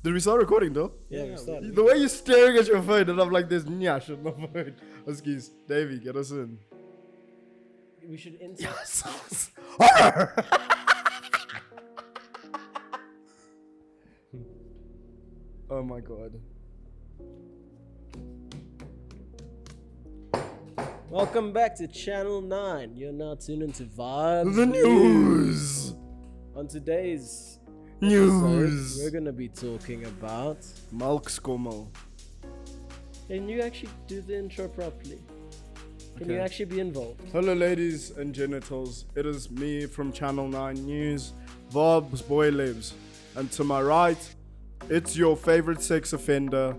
Did we start recording, though? Yeah, we started. The way you're staring at your phone, and I'm like, there's nyash on the phone. Excuse, Davey, get us in. We should insert. Yes. Oh my god. Welcome back to Channel 9. You're now tuned into Vaabs. The news. On today's News. episode, we're gonna be talking about. Malkskommel. Can you actually do the intro properly? Can Okay. you actually be involved? Hello, ladies and genitals. It is me from Channel 9 News, Vaabs Boy Lives. And to my right, it's your favorite sex offender,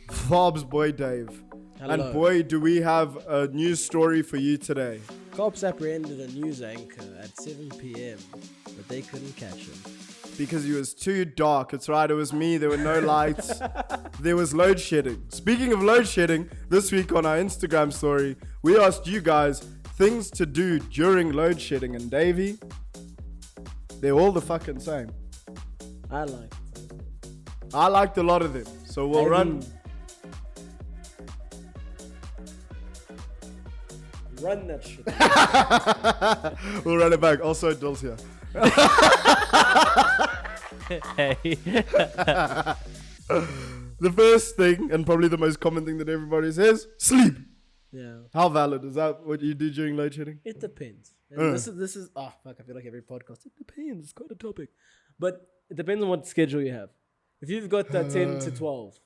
Vaabs Boy Dave. Hello. And boy, do we have a news story for you today. Cops apprehended a news anchor at 7 p.m., but they couldn't catch him. Because he was too dark. It's right, it was me. There were no lights. There was load shedding. Speaking of load shedding, this week on our Instagram story, we asked you guys things to do during load shedding. And Davey, they're all the fucking same. I like I liked a lot of them. So we'll run that shit. we'll run it back. Also, Dill's here. Hey. The first thing, and probably the most common thing that everybody says, sleep. Yeah. How valid? Is that what you do during load shedding? It depends. And this is oh fuck, I feel like every podcast. It depends. It's quite a topic. But it depends on what schedule you have. If you've got that 10 to 12,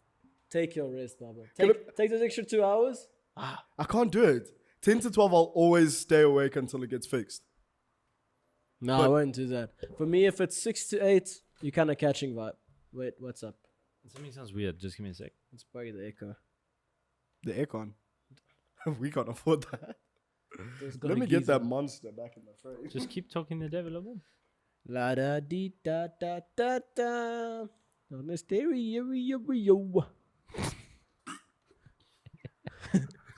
take your rest, Baba. Take those extra 2 hours. I can't do it. 10 to 12, I'll always stay awake until it gets fixed. No, I won't do that. For me, if it's 6 to 8, you're kind of catching vibe. Wait, what's up? Something sounds weird. Just give me a sec. It's probably the echo. The aircon. We can't afford that. There's got Let a me get geyser. that monster back in the frame. Just keep talking the devil of him. La da dee da da da da. On the stereo.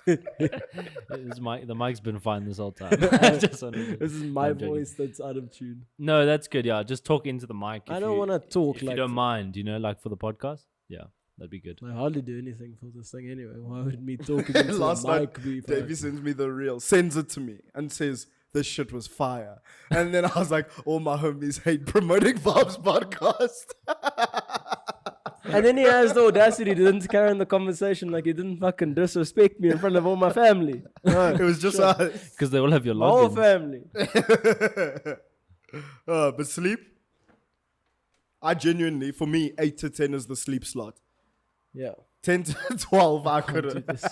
The mic's been fine this whole time. Just wanted to- This is my I'm joking. voice that's out of tune. No, that's good. Yeah, just talk into the mic. I don't want to talk If like you don't mind, like for the podcast. Yeah, that'd be good. I hardly do anything for this thing anyway. Why would me talking into Last the night, mic be Davey sends me the reel, sends it to me, and says, this shit was fire. And then I was like, all my homies hate promoting Vaabs Podcast. And then he has the audacity to didn't carry on the conversation like he didn't fucking disrespect me in front of all my family. No, It was just Because they all have your my whole logins. family. but sleep, I genuinely, for me, 8 to 10 is the sleep slot. Yeah. 10 to 12, I Do couldn't. this.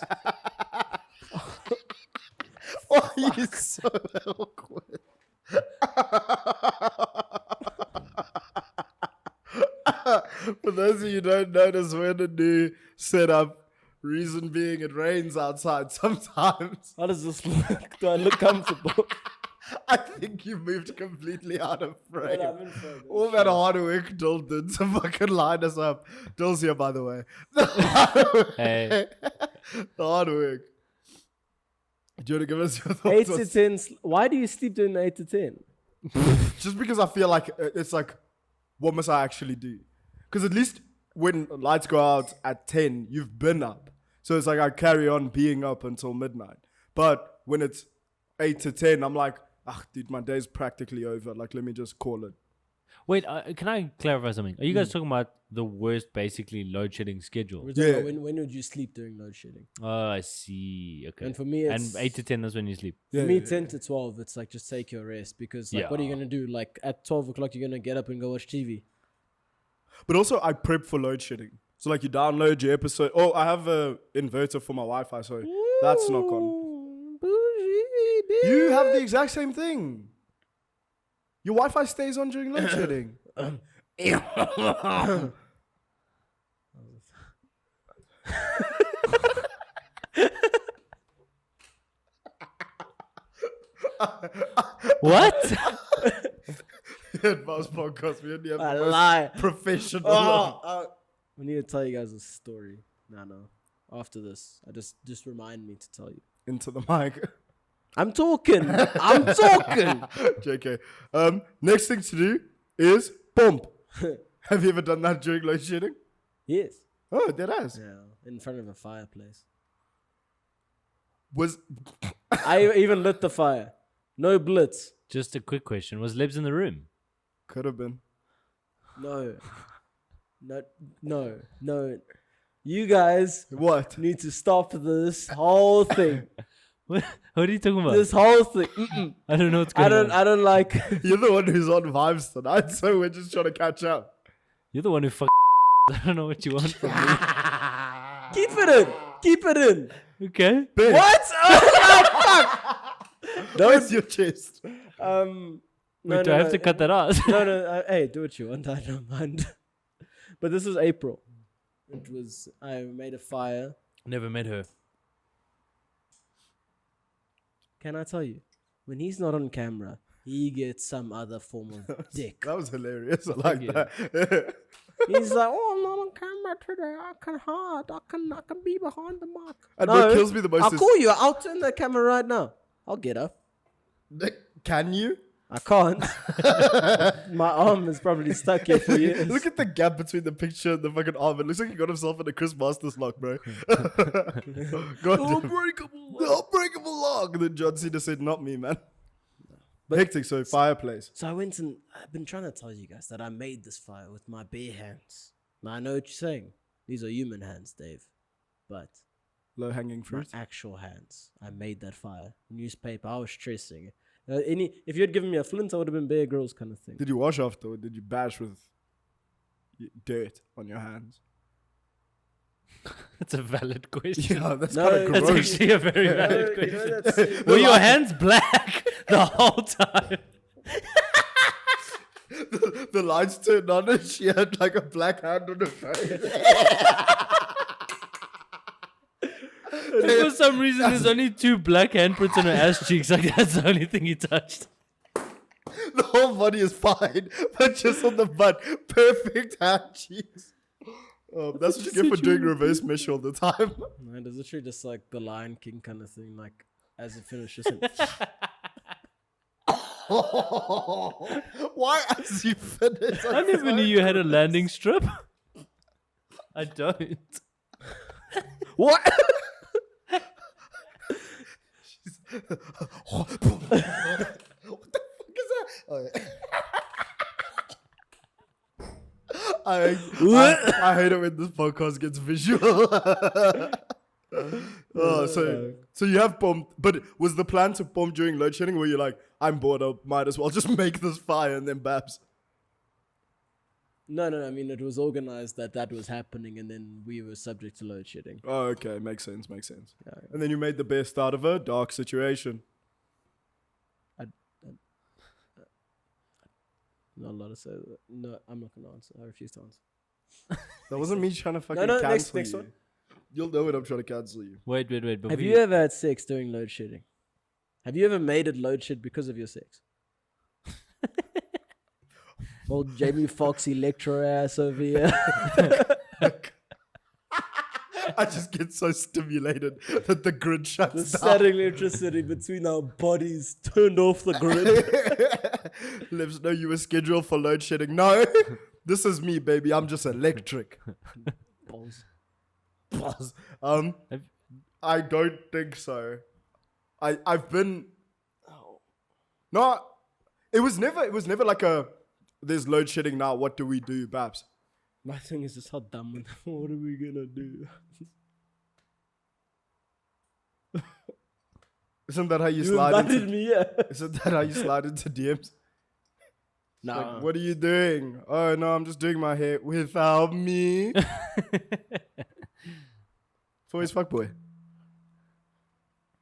Why are you so awkward? For those of you who don't notice, we're in a new setup. Reason being, it rains outside sometimes. How does this look? Do I look comfortable? I think you moved completely out of frame. Well, I'm in frame. All that hard work Dill did to fucking line us up. Dill's here, by the way. The hard work. Hey. The hard work. Do you want to give us your thoughts? 8 on to 10. Why do you sleep during 8 to 10? Just because I feel like it's like, what must I actually do? Because at least when lights go out at 10, you've been up. So it's like I carry on being up until midnight. But when it's 8 to 10, I'm like, dude, my day's practically over. Like, let me just call it. Wait, can I clarify something? Are you guys talking about the worst, basically, load shedding schedule? We're talking Yeah. about when would you sleep during load shedding? Oh, I see. Okay. And for me, it's... And 8 to 10, that's when you sleep. For me, 10 to 12, it's like just take your rest because like, what are you Yeah. going to do? Like at 12 o'clock, you're going to get up and go watch TV. But also, I prep for load shedding. So, like, you download your episode. Oh, I have an inverter for my Wi-Fi, so that's not on. Ooh, bougie, You have the exact same thing. Your Wi-Fi stays on during load shedding. What? Vaabs Podcast, we only have I the most lie. professional. We need to tell you guys a story. No. After this, just remind me to tell you. Into the mic. I'm talking. I'm talking. JK. Next thing to do is pump. Have you ever done that during load shedding? Yes. Oh, that has. Yeah, in front of a fireplace. Was I even lit the fire. No blitz. Just a quick question: was Lebs in the room? could have been. No. No. You guys What? need to stop this whole thing. What are you talking about? This whole thing. Mm-mm. I don't know what's going on. I don't like. You're the one who's on vibes tonight, so we're just trying to catch up. You're the one who I don't know what you want from me. Keep it in. Keep it in. Okay. Ben, What? Oh, fuck. where's your chest? Wait, do I have to cut that out? No. Hey, do what you want. I don't mind. But this was April. I made a fire. Never met her. Can I tell you? When he's not on camera, he gets some other form of dick. That was hilarious. I like you. that. He's like, oh, I'm not on camera today. I can hide. I can be behind the mic. And what kills me the most I'll is... call you. I'll turn the camera right now. I'll get up. Can you? I can't. My arm is probably stuck here for years. Look at the gap between the picture and the fucking arm. It looks like he got himself in a Chris Masters lock, bro. Unbreakable lock. And then John Cena said, not me, man. But- Hectic, so fireplace. So I went and I've been trying to tell you guys that I made this fire with my bare hands. Now I know what you're saying. These are human hands, Dave. But Low-hanging my fruit. actual hands. I made that fire. Newspaper. I was stressing. If you had given me a flint, I would have been Bear Grylls kind of thing. Did you wash after or did you bash with dirt on your hands? That's a valid question. Yeah, that's No, kind of That's gross. actually a very valid question. Were your hands black the whole time? The lights turned on and she had like a black hand on her face. For some reason, there's only 2 black handprints on her ass cheeks. Like, that's the only thing he touched. The whole body is fine, but just on the butt, perfect hand cheeks. That's what you get for doing reverse mesh all the time. No, it's literally just like the Lion King kind of thing. Like, as it finishes. And Why as you finish? I never knew you had a landing strip. I don't. what? What the fuck is that? Oh, yeah. I hate it when this podcast gets visual. So you have bomb, but was the plan to bomb during load shedding where you're like, I'm bored, I might as well just make this fire and then Babs? No. I mean, it was organized that was happening, and then we were subject to load shedding. Oh, okay, makes sense. Yeah. And then you made the best out of a dark situation. Not allowed to say that. No, I'm not gonna answer. I refuse to answer. That wasn't me trying to fucking No, cancel next you. one. You'll know when I'm trying to cancel you. Wait. But Have you ever had sex during load shedding? Have you ever made it load shed because of your sex? Old Jamie Foxx Electro ass over here. I just get so stimulated that the grid The shuts down. static electricity between our bodies turned off the grid. Lives know you were scheduled for load shedding. No, this is me, baby. I'm just electric. Balls. Pause. I don't think so. I've been. No, it was never like a. There's load shedding now. What do we do, Babs? My thing is just how dumb. What are we gonna do? Isn't that how you You slide invited into? me, yeah. Isn't that how you slide into DMs? Nah. Like, what are you doing? Oh no, I'm just doing my hair without me. For his fuckboy.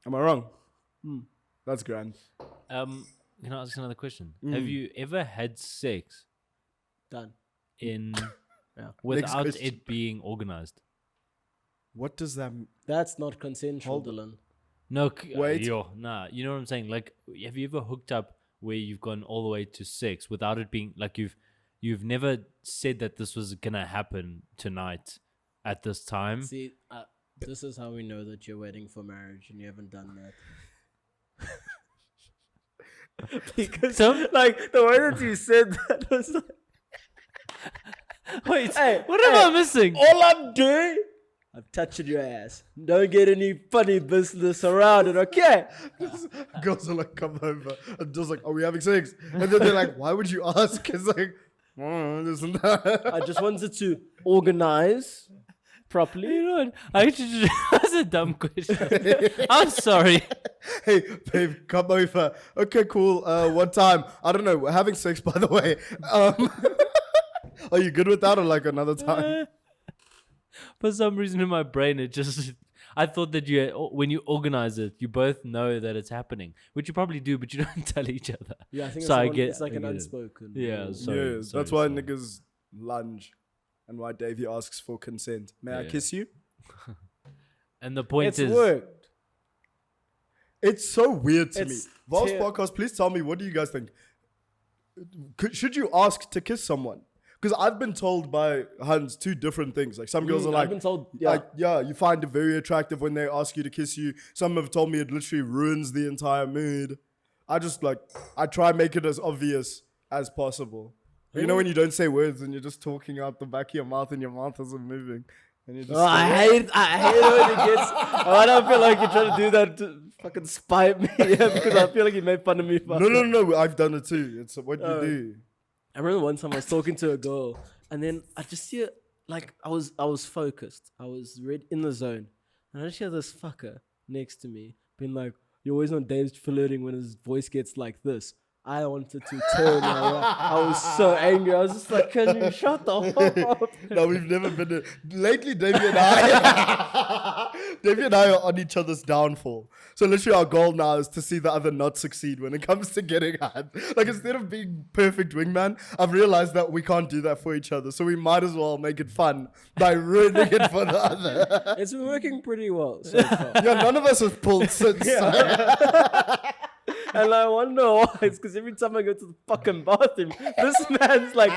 Am I wrong? That's grand. Can I ask another question? Mm. Have you ever had sex Done. in Yeah. without question. it being organized? What does that mean? That's not consensual, Hold- Dylan. No, Wait. nah. You know what I'm saying? Like, have you ever hooked up where you've gone all the way to sex without it being like you've never said that this was gonna happen tonight at this time? See, this is how we know that you're waiting for marriage and you haven't done that. Because, So- like, the way that you said that was like... Wait, Hey, what am I missing? All I'm doing, I'm touching your ass. Don't get any funny business around it, okay? Girls are like, come over. And just like, are we having sex? And then they're like, why would you ask? It's like, this and that. I just wanted to organize properly. You know what? I actually that's a dumb question. I'm sorry. Hey, babe, come over. Okay, cool. What time? I don't know. We're having sex, by the way. Are you good with that or like another time? For some reason in my brain, I thought that when you organize it, you both know that it's happening, which you probably do, but you don't tell each other. Yeah, I think So it's I like an get it. unspoken. Yeah, rule. sorry, Yes, sorry, that's why sorry. niggas lunge and why Davey asks for consent. May I Yeah. kiss you? And the point It's is, worked. It's so weird to It's me. Vaabs ter- Podcast, please tell me, what do you guys think? Should you ask to kiss someone? Because I've been told by Hans two different things. Like some girls are I've like, been told, you find it very attractive when they ask you to kiss you. Some have told me it literally ruins the entire mood. I try and make it as obvious as possible. You know when you don't say words and you're just talking out the back of your mouth and your mouth isn't moving. And you're just I hate it when it gets. I don't feel like you're trying to do that to fucking spite me because I feel like you made fun of me. No, I've done it too. It's what you Oh. do. I remember one time I was talking to a girl, and then I just hear like I was focused, I was in the zone, and I just hear this fucker next to me being like, "You're always on Dave's flirting when his voice gets like this." I wanted to turn around. I was so angry. I was just like, "Can you shut the fuck up?" No, we've never been. Lately, Davey and I are on each other's downfall. So literally, our goal now is to see the other not succeed when it comes to getting hard. Like instead of being perfect wingman, I've realized that we can't do that for each other. So we might as well make it fun by ruining it for the other. It's been working pretty well so far. Yeah, none of us have pulled since. And I wonder why. It's because every time I go to the fucking bathroom, this man's like,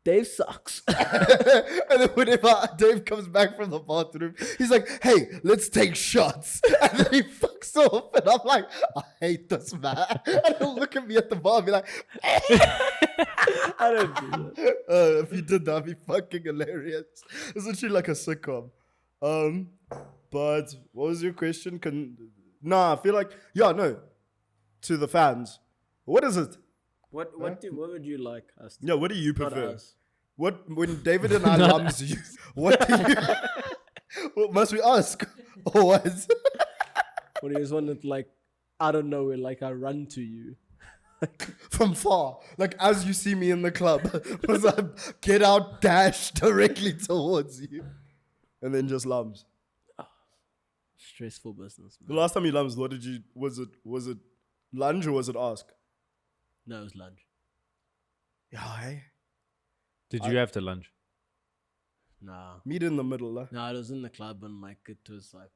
Dave sucks. And then whenever Dave comes back from the bathroom, he's like, hey, let's take shots. And then he fucks off. And I'm like, I hate this man. And he'll look at me at the bar and be like, I don't do that. if you did that'd be fucking hilarious. It's literally like a sitcom. But what was your question? I feel like, to the fans. What is it? What would you like us to Yeah, what do you not prefer? us? When David and I lums you, what do you... What must we ask? Or what? What do you just want it like, I don't know, like I run to you. From far, like as you see me in the club, was I get out, dash directly towards you, and then just lums. Stressful business, The man. last time you lums, what did you? Was it lunge or was it ask? No, it was lunch. Yeah, hey. did you have to lunch? Nah. Meet in the middle. Huh? No, it was in the club and like it was like,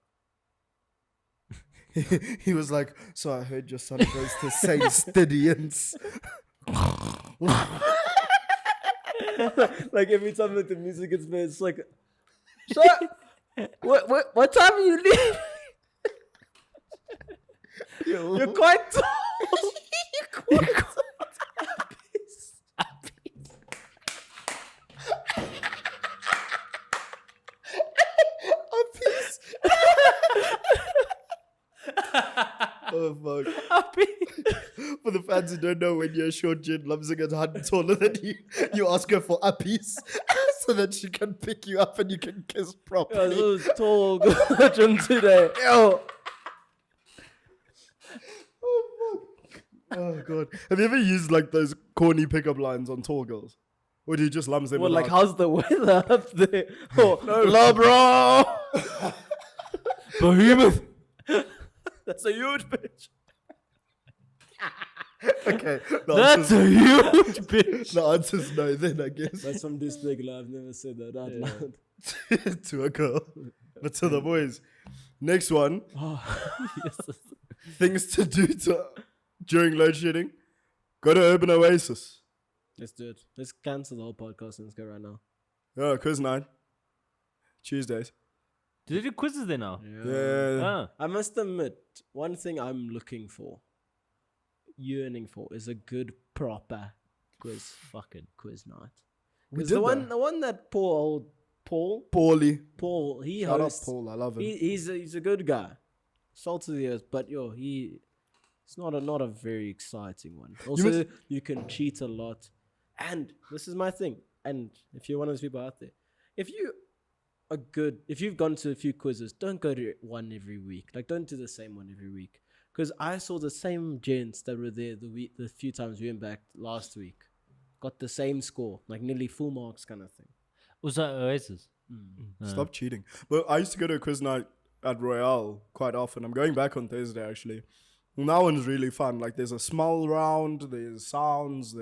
He was like, so I heard your son goes to St. Stidians. like every time that the music gets played, it's like, so, what time are you leaving? You're quite tall. You're quite tall. Oh fuck. For the fans who don't know, when you're a short gin, Lumsing is hand taller than you ask her for uppies so that she can pick you up and you can kiss I properly. was so tall gym today. Ew. Oh god. Have you ever used like those corny pickup lines on tall girls? Or do you just lums them Well, like, without- how's the weather up there? Oh, no, bro. Behemoth. That's a huge bitch. Okay. That's a huge bitch. The answer's no then, I guess. That's from this big love. I've never said that out loud. To a girl. But to the boys. Next one. Oh, yes. Things to do during load shedding. Go to Urban Oasis. Let's do it. Let's cancel the whole podcast and let's go right now. Yeah, quiz 9. Tuesdays. Do they do quizzes there now? Yeah. Ah. I must admit, one thing I'm looking for, yearning for, is a good proper fucking quiz night. We 'Cause did the one that poor old Paul, he Shout out hosts. Paul. I love him. He's a good guy, salt of the earth, but it's not a very exciting one. Also, you can cheat a lot, and this is my thing. And if you're one of those people out there, if you've gone to a few quizzes, don't go to one every week. Like, don't do the same one every week. Because I saw the same gents that were there the few times we went back last week, got the same score, like nearly full marks kind of thing. Was that Oasis? Stop cheating. But I used to go to a quiz night at Royale quite often. I'm going back on Thursday, actually. And that one's really fun. Like, there's a smell round, there's sounds,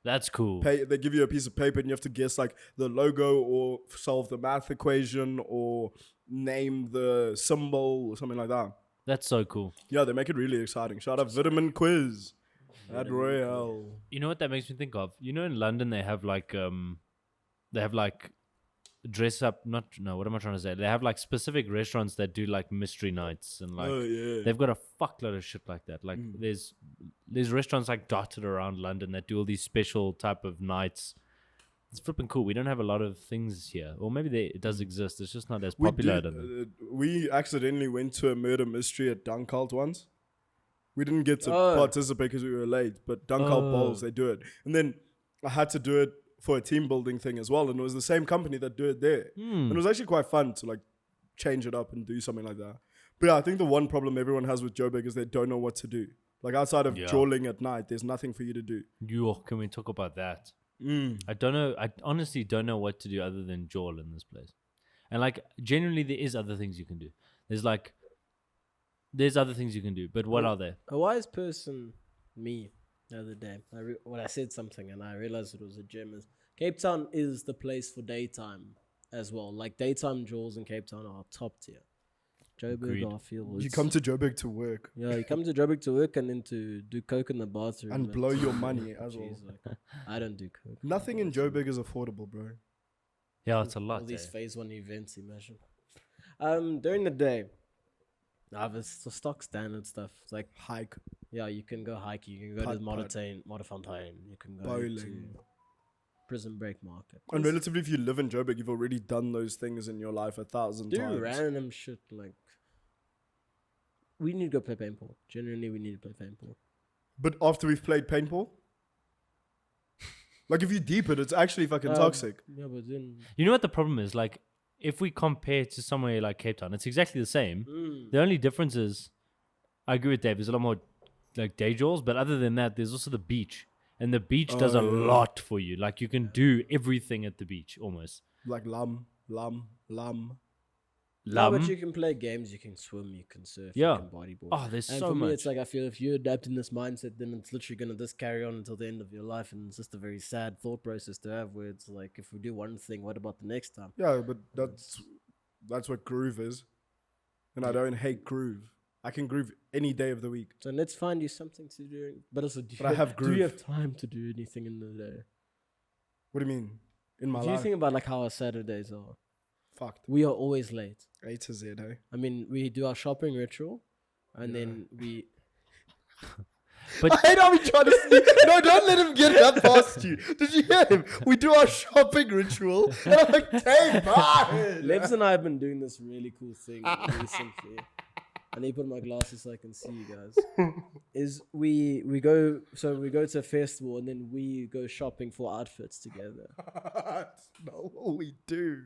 That's cool. They give you a piece of paper and you have to guess, like, the logo or solve the math equation or name the symbol or something like that. That's so cool. Yeah, they make it really exciting. Shout out Vitamin Quiz at Royale. You know what that makes me think of? You know, in London they have like dress up. What am I trying to say? They have like specific restaurants that do like mystery nights and like they've got a fuckload of shit like that. Like there's restaurants like dotted around London that do all these special type of nights. It's flipping cool. We don't have a lot of things here, or maybe it does exist. It's just not as popular. We accidentally went to a murder mystery at Dunkeld once. We didn't get to participate because we were late, but Dunkeld Bowls, they do it. And then I had to do it for a team building thing as well, and it was the same company that do it there. And it was actually quite fun to like change it up and do something like that. But yeah, I think the one problem everyone has with Joburg is they don't know what to do. Like outside of jawling at night, there's nothing for you to do. Can we talk about that? I don't know. I honestly don't know what to do other than jawl in this place. And like genuinely, there is other things you can do. There's other things you can do, but what are they? A wise person, me, the other day, when I said something and I realized it was a gem, is Cape Town is the place for daytime as well. Like daytime jewels in Cape Town are top tier. Joburg, I feel. You come to Joburg to work. Yeah, you come to Joburg to work and then to do coke in the bathroom. And blow your money as well. Like, I don't do coke. Nothing in Joburg is affordable, bro. Yeah, it's a lot. All these phase 1 events, imagine. During the day, it's the stock standard stuff. It's like hike. Yeah, you can go hike. You can go to Modderfontein. You can go bowling. To Prison Break Market. And relatively, if you live in Joburg, you've already done those things in your life 1,000 times. Do random shit like. We need to go play paintball. Generally, we need to play paintball. But after we've played paintball? Like, if you deep it, it's actually fucking toxic. Yeah, but then... You know what the problem is? Like, if we compare to somewhere like Cape Town, it's exactly the same. The only difference is, I agree with Dave, there's a lot more, like, day jewels. But other than that, there's also the beach. And the beach does a lot for you. Like, you can do everything at the beach, almost. Like lam. No, but you can play games, you can swim, you can surf, you can bodyboard. Oh, there's and so for much. me, it's like I feel if you adapt in this mindset, then it's literally going to just carry on until the end of your life. And it's just a very sad thought process to have where it's like, if we do one thing, what about the next time? Yeah, but that's what groove is. And I don't hate groove. I can groove any day of the week. So let's find you something to do. But also, do you have time to do anything in the day? What do you mean? In my life? Do you think about like how our Saturdays are? Fucked. We are always late. A to Z, eh? I mean, we do our shopping ritual, and then we... But I hate how we try to sneak. No, don't let him get that past you. Did you hear him? We do our shopping ritual. And I'm like, hey, bye. Lebs and I have been doing this really cool thing recently. I need to put my glasses so I can see you guys. Is we go to a festival and then we go shopping for outfits together. That's not what we do.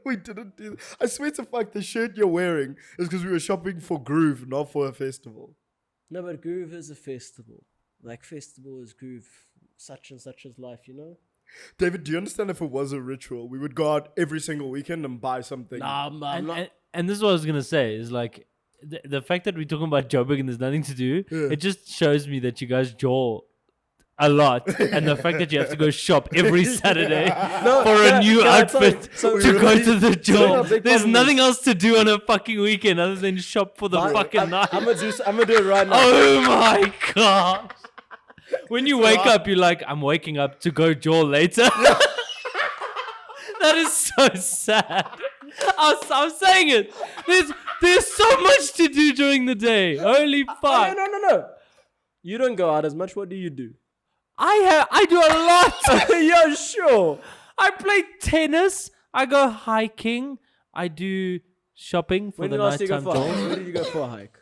We didn't do that. I swear to fuck, the shirt you're wearing is because we were shopping for Groove, not for a festival. No, but Groove is a festival. Like festival is Groove, such and such is life, you know? David, do you understand if it was a ritual, we would go out every single weekend and buy something? Nah, I'm not. And this is what I was going to say, is like, the fact that we're talking about Joburg and there's nothing to do, it just shows me that you guys jaw a lot. And the fact that you have to go shop every Saturday for a new outfit to go to the jaw. There's nothing else to do on a fucking weekend other than shop for the fucking night. I'm gonna do it right now. Oh my gosh. When you wake up, you're like, I'm waking up to go jaw later. That is so sad. I'm saying it. There's so much to do during the day. Holy fuck. No. You don't go out as much. What do you do? I do a lot. Yeah, sure. I play tennis. I go hiking. I do shopping for When the did last you go nighttime for a hike? jolls. When did you go for a hike?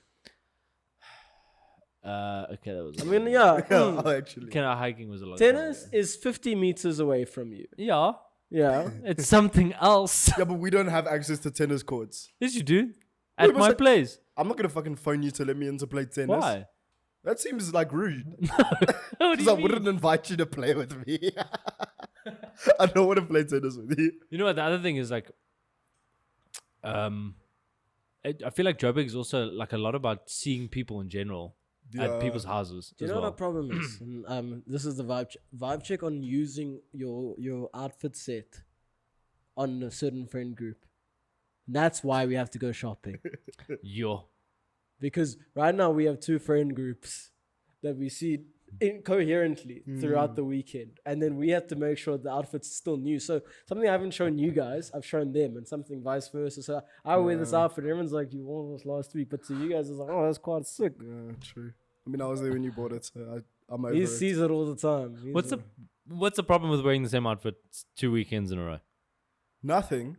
Okay, that was. I mean, yeah. Yeah, actually. Hiking was a lot. of fun. Tennis is 50 meters away from you. Yeah, Yeah. it's something else. Yeah, but we don't have access to tennis courts. Yes, you do. At but my like- place. I'm not gonna fucking phone you to let me in to play tennis. Why? That seems like rude. What do Because you I mean? wouldn't invite you to play with me. I don't want to play tennis with you. You know what? The other thing is like, I feel like Joburg is also like a lot about seeing people in general at people's houses. Do you as know what well. our problem is? And, this is the vibe check on using your outfit set on a certain friend group. And that's why we have to go shopping. Yo. Because right now we have two friend groups that we see incoherently throughout the weekend. And then we have to make sure the outfit's still new. So something I haven't shown you guys, I've shown them, and something vice versa. So I wear this outfit, everyone's like, you wore this last week. But to you guys, it's like, oh, that's quite sick. Yeah, true. I mean, I was there when you bought it, so I'm over He it. sees it all the time. What's the problem with wearing the same outfit 2 weekends in a row? Nothing.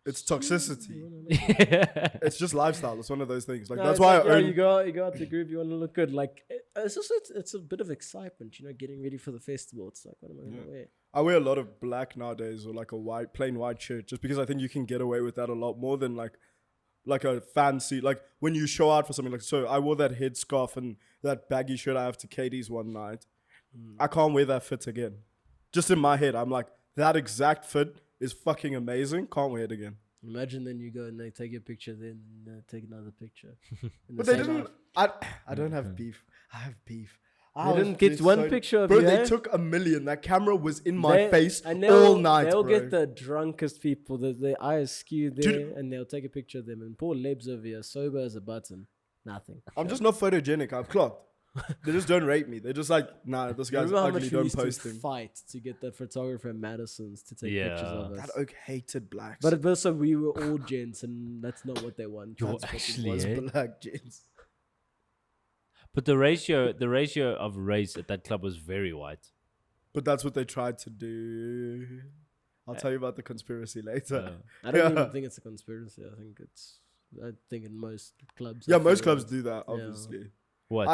It's toxicity. Yeah. It's just lifestyle. It's one of those things. Like No, that's it's why like, I yeah, own. you go out the group, you want to look good. Like it's a bit of excitement, getting ready for the festival. It's like, what am I gonna wear? I wear a lot of black nowadays, or like a plain white shirt, just because I think you can get away with that a lot more than like a fancy, like when you show out for something. Like, so I wore that headscarf and that baggy shirt I have to Katie's one night. I can't wear that fit again. Just in my head, I'm like, that exact fit is fucking amazing. Can't wear it again. Imagine then you go and they take a picture, then take another picture. in the But they same didn't. outfit. I don't have beef. I have beef. They didn't get one picture of bro. you, They eh? took 1 million. That camera was in my face and all night, They'll bro. get the drunkest people, the eyes skewed there, and they'll take a picture of them. And poor Lebs over here, sober as a button. Nothing. I'm just not photogenic. I've clocked. They just don't rate me. They're just like, nah, this guy's Remember how ugly. much we Don't used post to him. fight to get that photographer in Madison's to take Yeah. pictures of us? That oak hated blacks. But also we were all gents, and that's not what they want. You're That's what it actually, was. eh? black gents. But the ratio of race at that club was very white. But that's what they tried to do. I'll tell you about the conspiracy later. Uh, I don't Yeah. even think it's a conspiracy. I think in most clubs. Yeah, I most feel clubs it- do that, Yeah. obviously. what?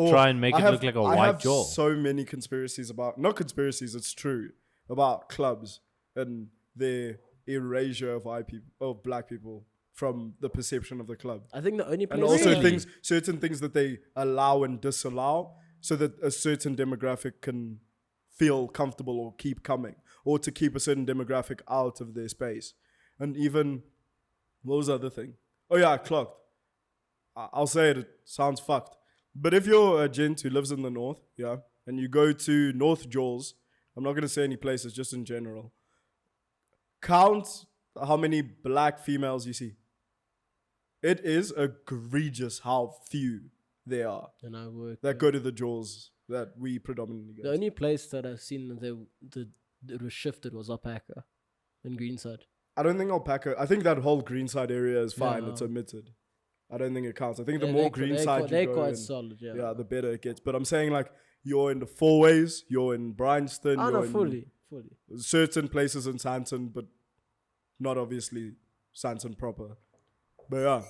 Try and make it look like a I white have jaw. so many conspiracies about, not conspiracies, it's true, about clubs and their erasure of black people from the perception of the club. I think the only place. And also Really? certain things that they allow and disallow so that a certain demographic can feel comfortable or keep coming, or to keep a certain demographic out of their space. And even, what was the other thing? Oh yeah, I clocked. I'll say it sounds fucked. But if you're a gent who lives in the north, yeah, and you go to North Jaws, I'm not going to say any places, just in general, count how many black females you see. It is egregious how few there are And I work. that go to the Jaws that we predominantly The go to. only place that I've seen that it was shifted was Alpaca in Greenside. I don't think Alpaca, I think that whole Greenside area is fine, Yeah. it's omitted. I don't think it counts. I think the Yeah, more they're Greenside they're you go quite in, solid. Yeah. yeah, the better it gets. But I'm saying like you're in the fourways, you're in Bryanston, Oh you're no, in fully. certain places in Santon, but not obviously Santon proper. But yeah,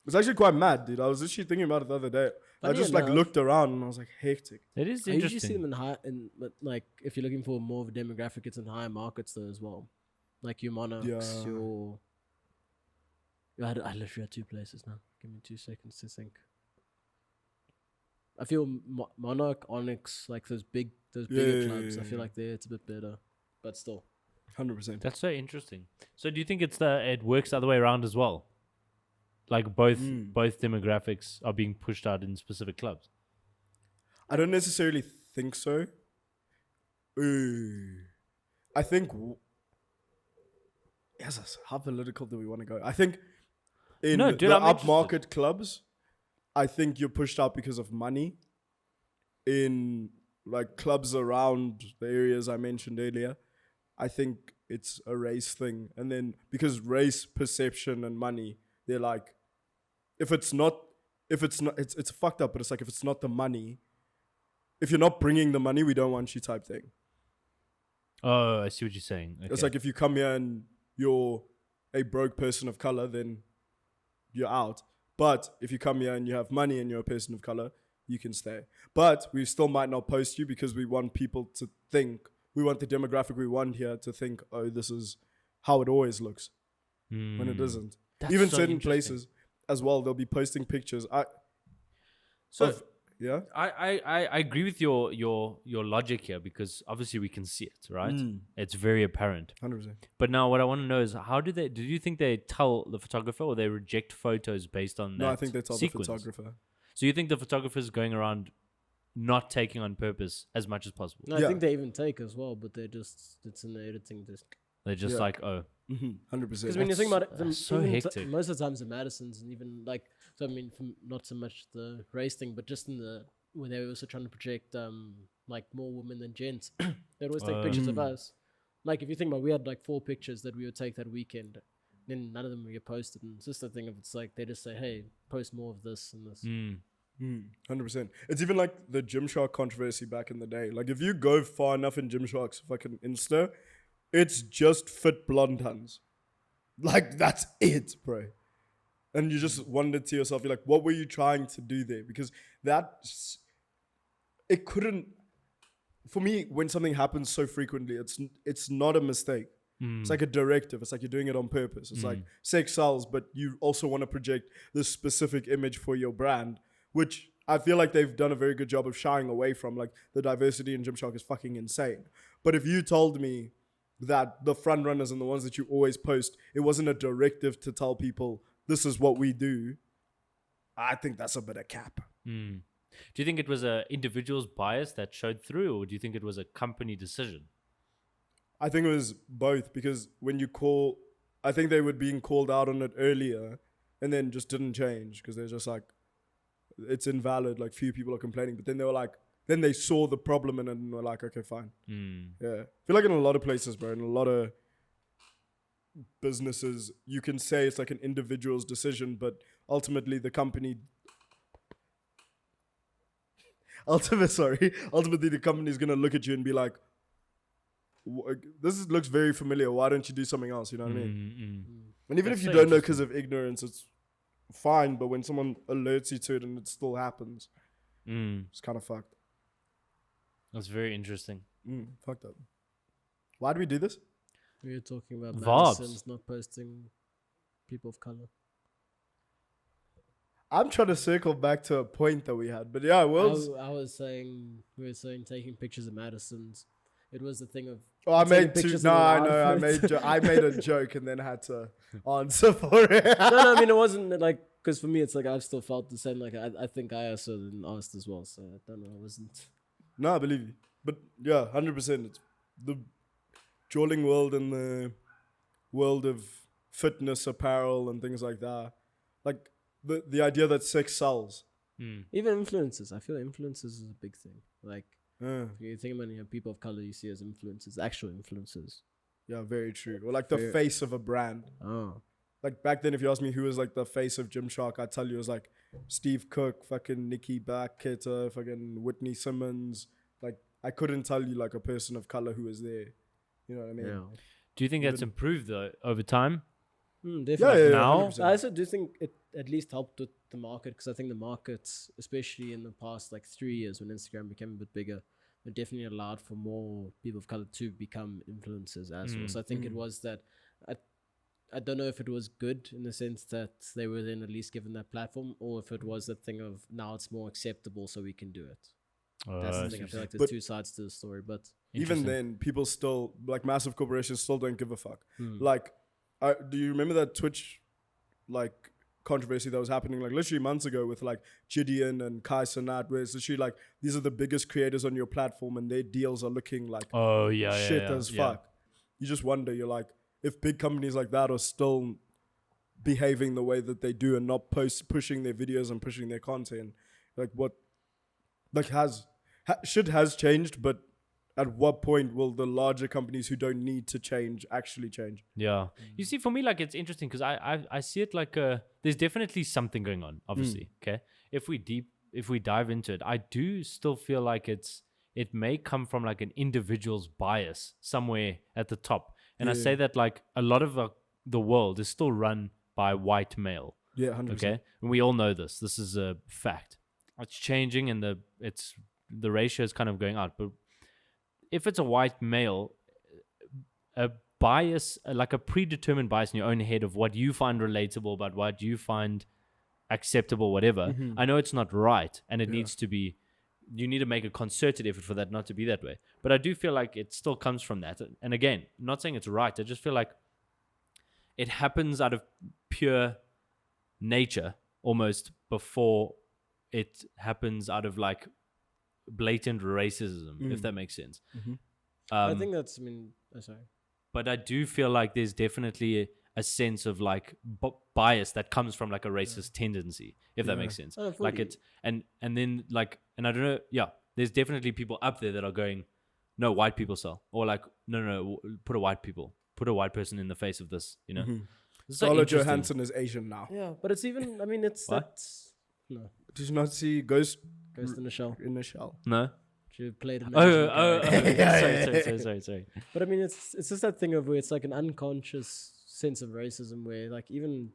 it's actually quite mad, dude. I was actually thinking about it the other day. I Funny just enough- looked around and I was like, hectic. It is I usually see interesting. them but like if you're looking for more of a demographic, it's in higher markets though as well. Like your Monarchs, Yeah. your. I literally had two places now. Give me 2 seconds to think. I feel Monarch, Onyx, like those bigger Yeah, clubs. I feel yeah. like there it's a bit better, but still. 100%. That's so interesting. So do you think it works the other way around as well? Like both demographics are being pushed out in specific clubs. I don't necessarily think so. I think. Yes, how political do we want to go? I think in No, dude, the I'm interested. upmarket clubs, I think you're pushed out because of money. In like clubs around the areas I mentioned earlier, I think it's a race thing. And then because race, perception, and money, they're like, it's fucked up, but it's like if it's not the money, if you're not bringing the money, we don't want you type thing. Oh, I see what you're saying. Okay. It's like if you come here and you're a broke person of color, then you're out. But if you come here and you have money and you're a person of color, you can stay. But we still might not post you because we want people to think, we want the demographic we want here to think, oh, this is how it always looks, when it isn't. That's Even so certain interesting. places as well, they'll be posting pictures. So Yeah? I agree with your logic here because obviously we can see it, right? It's very apparent. 100%. But now what I want to know is how do you think they tell the photographer or they reject photos based on that? No, I think they tell sequence? the photographer. So you think the photographer's going around not taking on purpose as much as possible? No, I think they even take as well, but it's in the editing disc. They're just like, oh, 100%. Because when you think about it, that's so hectic. most of the times the Madisons and even like, so I mean, not so much the race thing, but just in when they were also trying to project like more women than gents, they'd always take pictures of us. Like if you think about, we had like 4 pictures that we would take that weekend, then none of them would get posted. And it's just the thing of it's like they just say, hey, post more of this and this. 100%. It's even like the Gymshark controversy back in the day. Like if you go far enough in Gymshark's fucking Insta, it's just fit blonde huns. Like that's it, bro. And you just wonder to yourself, you're like, what were you trying to do there? Because it couldn't, for me, when something happens so frequently, it's not a mistake. It's like a directive. It's like you're doing it on purpose. It's like sex sells, but you also want to project this specific image for your brand, which I feel like they've done a very good job of shying away from. Like the diversity in Gymshark is fucking insane. But if you told me that the front runners and the ones that you always post, it wasn't a directive to tell people this is what we do, I think that's a bit of cap. Do you think it was an individual's bias that showed through, or do you think it was a company decision? I think it was both, because when you I think they were being called out on it earlier and then just didn't change because they're just like, it's invalid, like few people are complaining. But then they were like, then they saw the problem in it and were like, okay, fine. Yeah. I feel like in a lot of places, bro, in a lot of businesses, you can say it's like an individual's decision, but ultimately the company... Ultimately the company is going to look at you and be like, this looks very familiar. Why don't you do something else? You know what I mean? And even That's if you so don't know because of ignorance, it's fine. But when someone alerts you to it and it still happens, it's kind of fucked. That's very interesting. Fucked up. Why do we do this? We were talking about Vaabs. Madison's not posting people of color. I'm trying to circle back to a point that we had, but yeah, well, I was saying, we were saying taking pictures of Madison's. It was the thing of. oh, I taking made two. pictures No, of I our know. outfits. I made a joke and then had to answer for it. No, I mean it wasn't like, because for me it's like I've still felt the same. Like I think I also didn't asked as well, so I don't know. I wasn't. No, I believe you, but yeah, 100%. It's the jawling world and the world of fitness apparel and things like that. Like the idea that sex sells. Even influencers. I feel influencers is a big thing. Like Yeah. if you think about people of color you see as influencers, actual influencers. Yeah, very true. Or like the face of a brand. Oh. Like back then, if you asked me who was like the face of Gymshark, I'd tell you it was like Steve Cook, fucking Nikki Backketter, fucking Whitney Simmons. Like I couldn't tell you like a person of color who was there. You know what I mean? Yeah. Do you think that's improved though over time? Definitely. Yeah, Now? 100%. I also do think it at least helped with the market, because I think the markets, especially in the past like 3 years when Instagram became a bit bigger, it definitely allowed for more people of color to become influencers as well. So I think it was that I don't know if it was good in the sense that they were then at least given that platform, or if it was that thing of now it's more acceptable so we can do it. That's the thing. I feel like there's But- two sides to the story, but Even then, people still, like massive corporations still don't give a fuck. Like, do you remember that Twitch, like, controversy that was happening, like, literally months ago with, like, Gideon and Kai Cenat, where it's literally, like, these are the biggest creators on your platform and their deals are looking like shit as fuck. You just wonder, you're like, if big companies like that are still behaving the way that they do and not pushing their videos and pushing their content, like, what, like, shit has changed, but at what point will the larger companies who don't need to change actually change? Yeah. You see, for me, like, it's interesting because I see it like there's definitely something going on, obviously. Okay. If we if we dive into it, I do still feel like it may come from like an individual's bias somewhere at the top. And I say that like a lot of the world is still run by white male. Yeah, 100%. Okay, and we all know this. This is a fact. It's changing, and the ratio is kind of going out. But if it's a white male, a bias, like a predetermined bias in your own head of what you find relatable, about what you find acceptable, whatever. I know it's not right, and it needs to be. You need to make a concerted effort for that not to be that way. But I do feel like it still comes from that. And again, I'm not saying it's right. I just feel like it happens out of pure nature almost before it happens out of like blatant racism, if that makes sense. I think that's, sorry. But I do feel like there's definitely a sense of like bias that comes from like a racist tendency, if that makes sense. Like it's, and then like, and I don't know, there's definitely people up there that are going, no, white people sell. Or like, no, put a white person in the face of this, you know? Scarlett Johansson is Asian now. Yeah, but it's even, that's, no. Did you not see Ghost in the Shell? In the Shell. No. She played an Sorry. But it's just that thing of where it's like an unconscious sense of racism where like even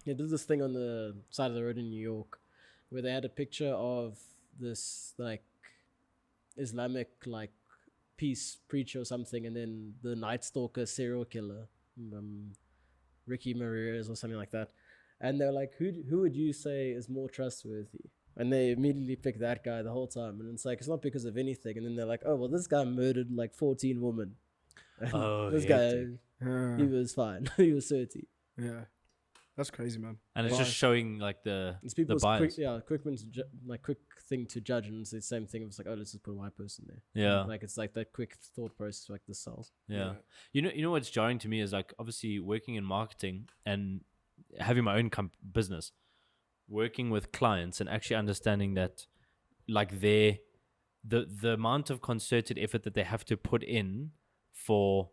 they did this thing on the side of the road in New York where they had a picture of this like Islamic like peace preacher or something, and then the Night Stalker serial killer, Ricky Maria or something like that, and they're like, who would you say is more trustworthy? And they immediately pick that guy the whole time. And it's like, it's not because of anything. And then they're like, oh, well, this guy murdered like 14 women. This guy, he was fine. He was 30. Yeah. That's crazy, man. And it's just showing like the bias. Quick thing to judge. And it's the same thing. It's like, oh, let's just put a white person there. Yeah. Like, it's like that quick thought process, like the cells. Yeah. You know what's jarring to me is like, obviously working in marketing and having my own business. Working with clients and actually understanding that like the amount of concerted effort that they have to put in for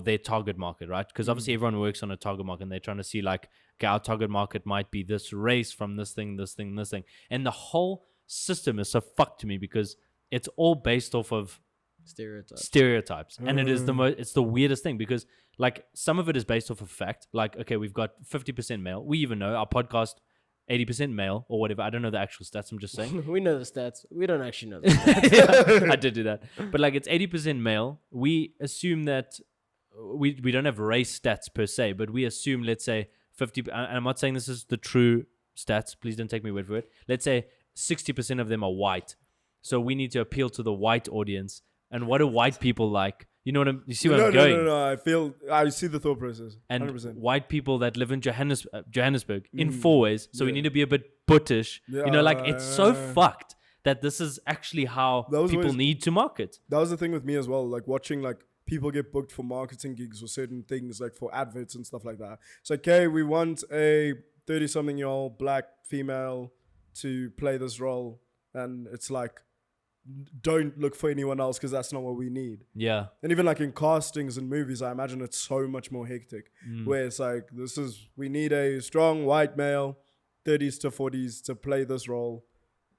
their target market, right? Because obviously everyone works on a target market and they're trying to see like, okay, our target market might be this race from this thing. And the whole system is so fucked to me because it's all based off of stereotypes. And it is it's the weirdest thing because like some of it is based off of fact. Like, okay, we've got 50% male. We even know our podcast 80% male or whatever. I don't know the actual stats. I'm just saying. We know the stats. We don't actually know the stats. I did do that. But like it's 80% male. We assume that we don't have race stats per se, but we assume, let's say 50, and I'm not saying this is the true stats. Please don't take me word for it. Let's say 60% of them are white. So we need to appeal to the white audience. And what do white people like? You know you see where I'm going? No. I see the thought process. 100%. And white people that live in Johannesburg in 4 ways. So we need to be a bit buttish. It's so fucked that this is actually how people need to market. That was the thing with me as well. Like watching like people get booked for marketing gigs or certain things like for adverts and stuff like that. It's like, okay, we want a 30-something-year-old black female to play this role. And it's like, don't look for anyone else because that's not what we need. Yeah. And even like in castings and movies, I imagine it's so much more hectic. Where it's like, we need a strong white male, 30s to 40s to play this role.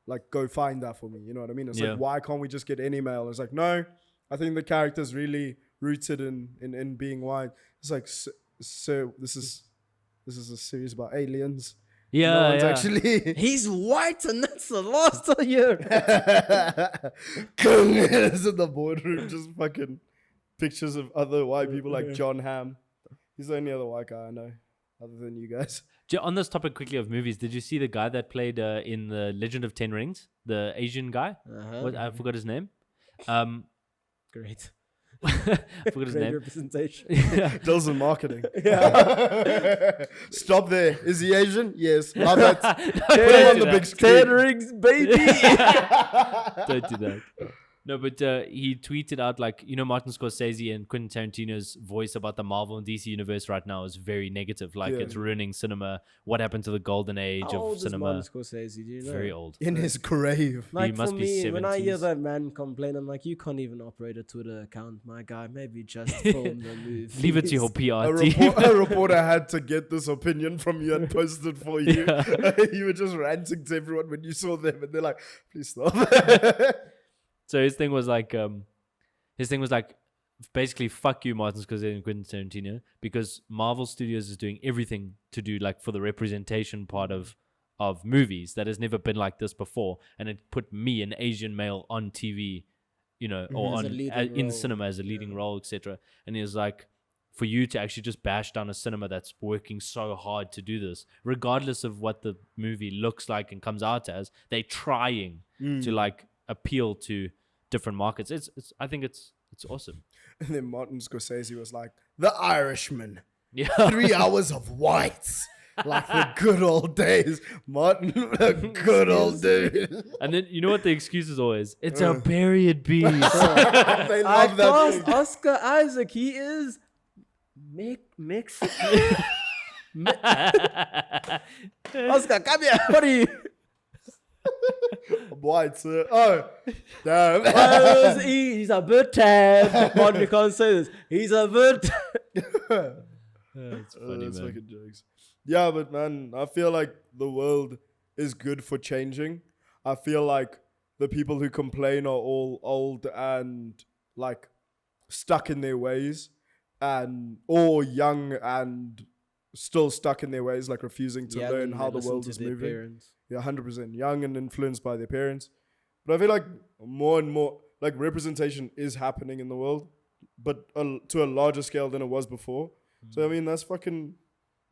Like, go find that for me. You know what I mean? It's like, why can't we just get any male? It's like, no, I think the character's really rooted in being white. It's like, so this is a series about aliens. Yeah, no one's actually. He's white, and that's the last of you. It's in the boardroom, just fucking pictures of other white people like John Hamm. He's the only other white guy I know, other than you guys. On this topic quickly of movies, did you see the guy that played in the Legend of Ten Rings, the Asian guy? I forgot his name. Great. I forgot his name. Representation. Deals in marketing. Stop there. Is he Asian? Yes. Love it. Put him on the big screen. 10 rings, baby. Don't do that. No, but he tweeted out like, Martin Scorsese and Quentin Tarantino's voice about the Marvel and DC universe right now is very negative. Like it's ruining cinema. What happened to the golden age How of old cinema? is Martin Scorsese? Do you know? Very old. In his grave. Like He must for be me, when I hear 70s. that man complain, I'm like, you can't even operate a Twitter account, my guy. Maybe just film the movie. Leave it to your PR team. A reporter had to get this opinion from you and post it for you. You were just ranting to everyone when you saw them, and they're like, "Please stop." So his thing was like, basically, fuck you, Martin Scorsese and Quentin Tarantino, because Marvel Studios is doing everything to do like for the representation part of movies that has never been like this before, and it put me, an Asian male, on TV, or As a on leading in role. cinema as a leading role, etc. And he was like, for you to actually just bash down a cinema that's working so hard to do this, regardless of what the movie looks like and comes out as, they're trying to like appeal to different markets. I think it's awesome. And then Martin Scorsese was like, "The Irishman, Yeah. 3 hours of whites, like the good old days." Martin, the good old days. And then you know what the excuse is always? It's a period piece. They I love that passed thing. Oscar Isaac. He is Mexican. Oscar, come here. What are you? Whites. Oh, damn. He's a bird tab. Martin, you can't say this. He's a bird tab. It's funny, That's man. fucking jokes. Yeah, but man, I feel like the world is good for changing. I feel like the people who complain are all old and like stuck in their ways, or young and still stuck in their ways, like refusing to learn how the world is moving. Parents. Yeah, 100%. Young and influenced by their parents. But I feel like more and more, like representation is happening in the world, but to a larger scale than it was before. So, I mean, that's fucking,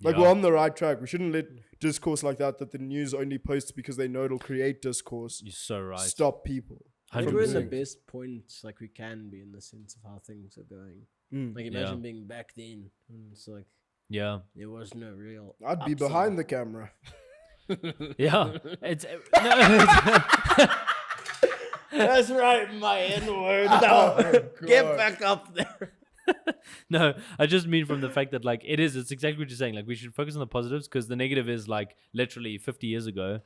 like, Yeah. we're on the right track. We shouldn't let discourse like that the news only posts because they know it'll create discourse, You're so right. stop people. I think 100%. we're in the best points like we can be in the sense of how things are going. Like imagine Yeah. being back then. And it's like Yeah. there was no real. I'd be upside. behind the camera. Yeah. It's no, That's right, my N-word. Oh, Get God. back up there. no, I just mean from the fact that like it's exactly what you're saying. Like we should focus on the positives, because the negative is like literally 50 years ago,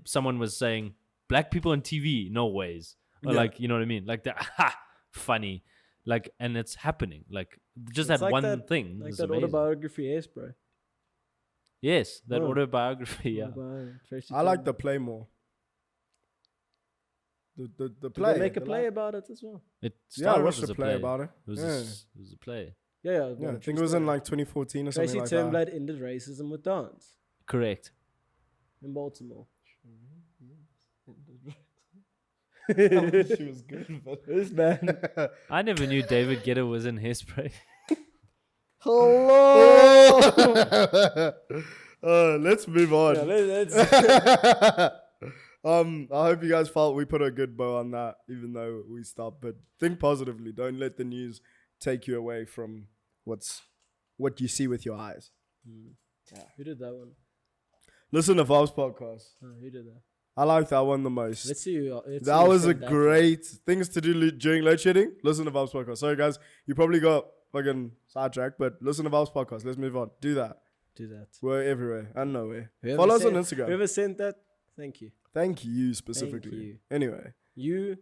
someone was saying black people on TV, no ways. Or Yeah. like, you know what I mean? Like that, funny. Like, and it's happening. Like just It's that like one that- thing. Like is that amazing. autobiography, yes, bro. Yes, that Oh. autobiography. Yeah. I like the play more. The Did play. they make a the play li- about it as well? It Yeah, I started off watched as the a play about it. It was, Yeah. it was a play. Yeah, Yeah, I think it was in like 2014 or something Tracy like Turnblad ended racism with dance Correct. in Baltimore. that. She was good, but This man. I never knew David Guetta was in Hairspray. Hello. Let's move on. Yeah, let's- I hope you guys felt we put a good bow on that, even though we stopped. But think positively. Don't let the news take you away from what you see with your eyes. Who did that one? Listen to Vaabs Podcast. Oh, who did that? I like that one the most. Let's see. Let's That see was a send that to. great things to do during load shedding. Listen to Vaabs Podcast. Sorry, guys. You probably got fucking sidetracked, but listen to Vaabs Podcast. Let's move on. Do that. Do that. We're everywhere and nowhere. Whoever Follow us on sent- Instagram. Whoever sent that, thank you. Thank you specifically. you. Anyway. You.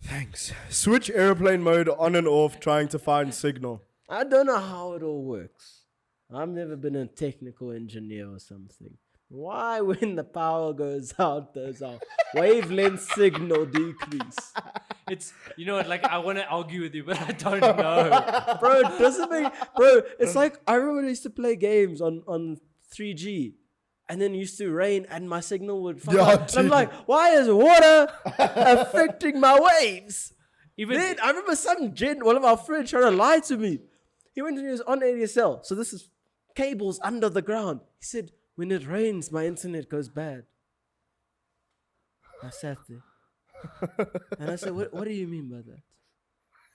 Thanks. Switch airplane mode on and off, trying to find signal. I don't know how it all works. I've never been a technical engineer or something. Why, when the power goes out, does our wavelength signal decrease? It's, you know what, like I want to argue with you, but I don't know. Bro, it doesn't make. Bro, it's like I remember I used to play games on 3G. And then it used to rain and my signal would fuck Yeah, up. And I'm dude. like, why is water affecting my waves? Even Then I remember one of our friends trying to lie to me. He went and he was on ADSL. So this is cables under the ground. He said, when it rains, my internet goes bad. I sat there. And I said, what do you mean by that?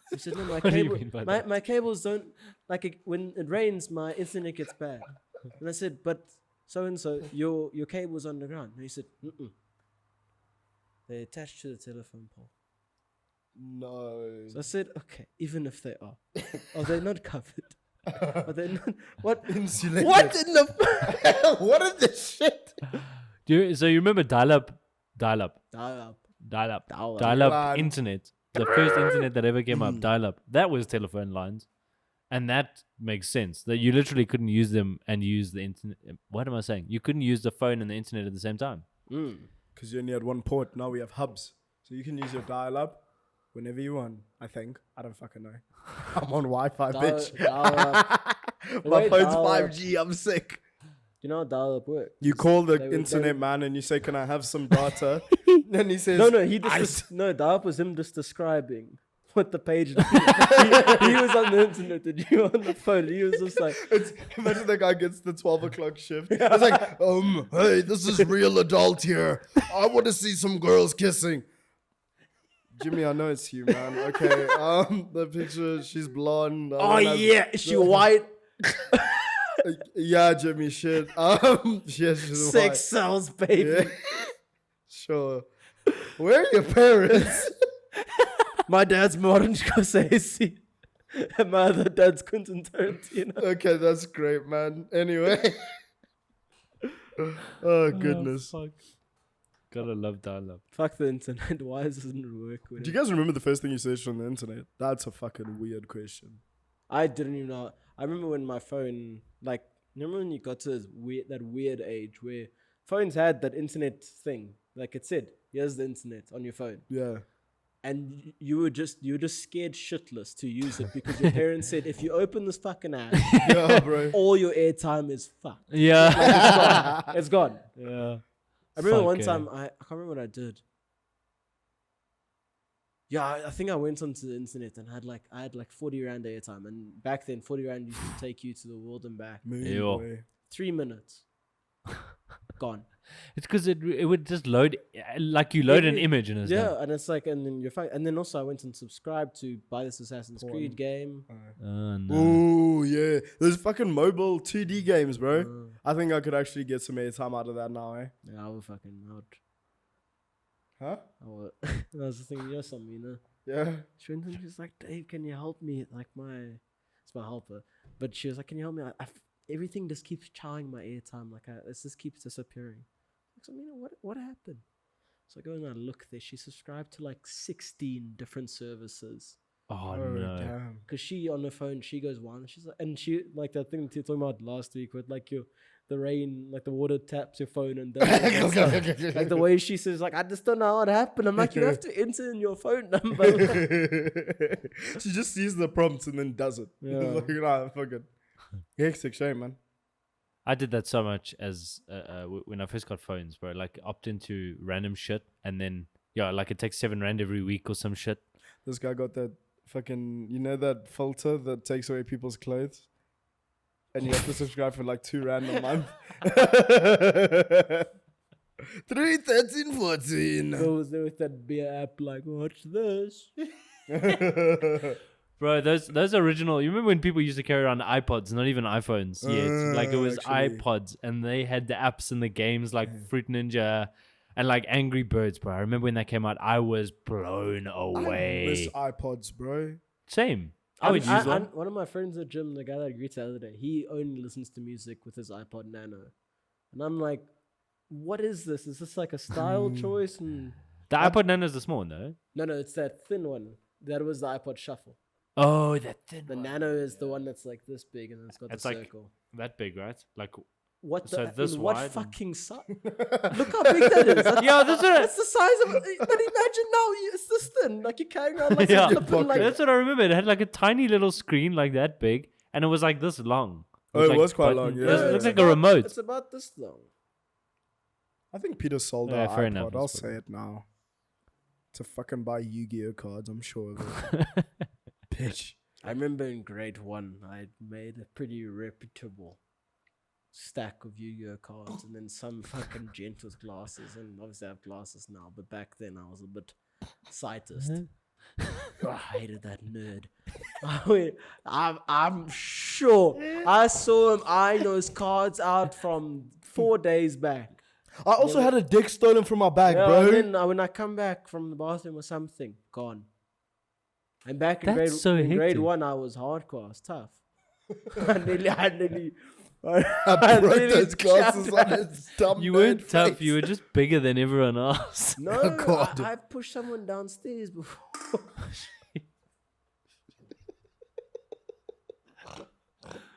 He said, no, do you mean by that? my cables don't, when it rains, my internet gets bad. And I said, but so-and-so, your cable's underground. And he said, mm-mm. They're attached to the telephone pole. No. So I said, okay, even if they are they not covered? Are they not? What? Insulated. What in the? What is this shit? So you remember dial-up Dial-up. Line. internet, the first internet that ever came up, dial-up. That was telephone lines, and that makes sense. That you literally couldn't use them and use the internet. What am I saying? You couldn't use the phone and the internet at the same time. Because you only had one port. Now we have hubs, so you can use your dial-up whenever you want. I think. I don't fucking know. I'm on Wi-Fi, bitch. My phone's 5G. I'm sick. You know how dial-up works? You call the internet man and you say, "Can I have some data?" And he says, No, dial-up was him just describing what the page. he was on the internet and you were on the phone. He was just like, imagine the guy gets the 12 o'clock shift. It's like, hey, this is real adult here. I want to see some girls kissing. Jimmy, I know it's you, man. Okay, the picture, she's blonde. Is she white? Yeah, Jimmy, shit. She's white. Sex sells, baby. Yeah. Sure. Where are your parents? My dad's Martin Scorsese. And my other dad's Quentin Tarantino. Okay, that's great, man. Anyway. Oh, goodness. Fuck. Gotta love dial-up. Fuck the internet. Why doesn't it work? Do you guys remember the first thing you searched on the internet? That's a fucking weird question. I didn't even know. I remember when my phone, like, remember when you got to that weird age where phones had that internet thing? Like it said, here's the internet on your phone. Yeah. And you were just scared shitless to use it because your parents said, if you open this fucking app, Yeah, bro. all your airtime is fucked. Yeah. Like, it's gone. Yeah. I remember one time, I can't remember what I did. Yeah, I think I went onto the internet and I had like 40 rand airtime. And back then, 40 rand used to take you to the world and back. Ew. 3 minutes. Gone. It's because it would just load, like you load an image and it's done. and it's like, and then you're fine. And then also I went and subscribed to buy this Assassin's Creed game. No. Oh, yeah. There's fucking mobile 2D games, bro. I think I could actually get some airtime out of that now, eh? Yeah, I would fucking out. Huh? I was just thinking, you're something, you know? Yeah. She went and she was like, Dave, can you help me? Like it's my helper. But she was like, can you help me? Everything just keeps chowing my airtime. Like, it just keeps disappearing. So, you know, what happened? So I go and I look there. She subscribed to like 16 different services. Oh, no. Damn. Because she, on the phone, she goes one. She's like, and she, like that thing that you were talking about last week with like the rain, like the water taps your phone and does it. Like the way she says, like, I just don't know how it happened. I'm like, you have to enter in your phone number. She just sees the prompts and then does it. Yeah. Like, nah, fucking hectic shame, man. I did that so much as when I first got phones, bro. Like opt into random shit and then, like it takes 7 rand every week or some shit. This guy got that fucking, you know that filter that takes away people's clothes? And you have to subscribe for like 2 rand a month. 3, 13, 14. Goes there with that beer app, like, watch this. Bro, those original. You remember when people used to carry around iPods, not even iPhones yet? Like it was actually. iPods, and they had the apps and the games like Fruit Ninja and like Angry Birds, bro. I remember when that came out, I was blown away. I miss iPods, bro. Same. I would use one. One of my friends at gym, the guy that I greeted the other day, he only listens to music with his iPod Nano, and I'm like, what is this? Is this like a style choice? And The iPod Nano is the small one, though. no, it's that thin one. That was the iPod Shuffle. Oh, that thin The one. Nano is the one that's like this big and it's got It's the like circle. that big, right? Like, What so the? this In what wide and- fucking size? Look how big that is. yeah, that's what. That's the size of it. But imagine now, it's this thin. Like you're carrying around like Yeah. some flippin', like That's what I remember. It had like a tiny little screen like that big, and it was like this long. Oh, it like was quite button- long, yeah. It looks it's like a remote. It's about this long. I think Peter sold Yeah, our fair iPod. enough, I'll that's say it now. To fucking buy Yu-Gi-Oh cards, I'm sure of it. Bitch. I remember in grade 1, I made a pretty reputable stack of Yu-Gi-Oh cards, and then some fucking gent with glasses, and obviously I have glasses now, but back then I was a bit sightist. I hated that nerd. I'm sure I saw him eyeing those cards out from 4 days back. I also had a dick stolen from my bag, Yeah, bro. and then when I come back from the bathroom or something, gone. And back in That's so grade hectic. 1, I was hardcore. I was tough. I nearly I broke those glasses on his dumb You man weren't tough. face. You were just bigger than everyone else. No, Oh, God. I pushed someone downstairs before.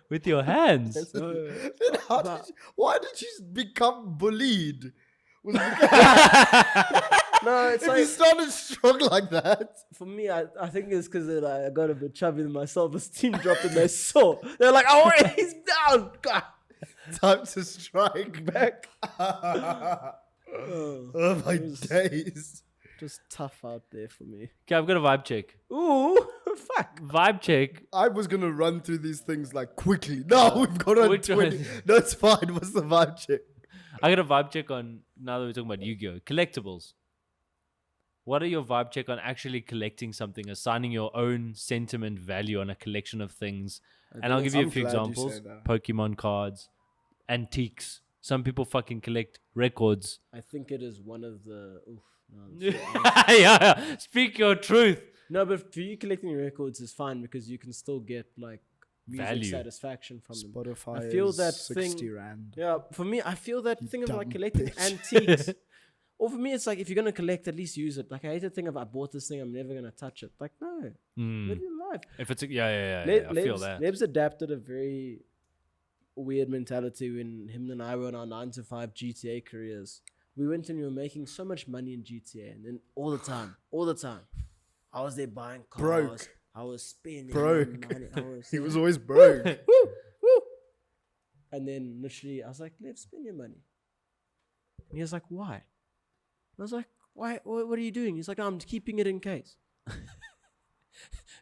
With your hands. Then why did you become bullied? Was it No, it's if like you started strong like that. for me, I think it's because I got a bit chubby and my self-esteem dropped and they saw. They're like, oh, he's down. God. Time to strike back. Oh, Oh my days. just tough out there for me. Okay, I've got a vibe check. Ooh, fuck. Vibe check. I was gonna run through these things like quickly. No, we've got on Which 20. one? No, it's fine. What's the vibe check? I got a vibe check on, now that we're talking about Yu-Gi-Oh! Collectibles. What are your vibe check on actually collecting something, assigning your own sentiment value on a collection of things? And I'll give you a I'm few glad you examples. say that. Pokemon cards, antiques. Some people fucking collect records. I think it is one of the. Oof, no, Yeah, speak your truth. no, but for you collecting records is fine because you can still get like music Value. satisfaction from them. Spotify I feel is that 60 thing- rand. Yeah, for me, I feel that thing of like dumb collecting bitch. antiques. Or for me, it's like if you're gonna collect, at least use it. Like I hate the thing of I bought this thing, I'm never gonna touch it. Like no, Mm. live your life. If it's yeah, I feel that. Leb's adapted a very weird mentality when him and I were on our 9-to-5 GTA careers. We went and we were making so much money in GTA, and then all the time, I was there buying cars. Broke. I was spending Broke. money. I was, He was always broke. and then literally, I was like, "Let's spend your money." And he was like, "Why?" I was like, "Why? What are you doing?" He's like, "I'm keeping it in case."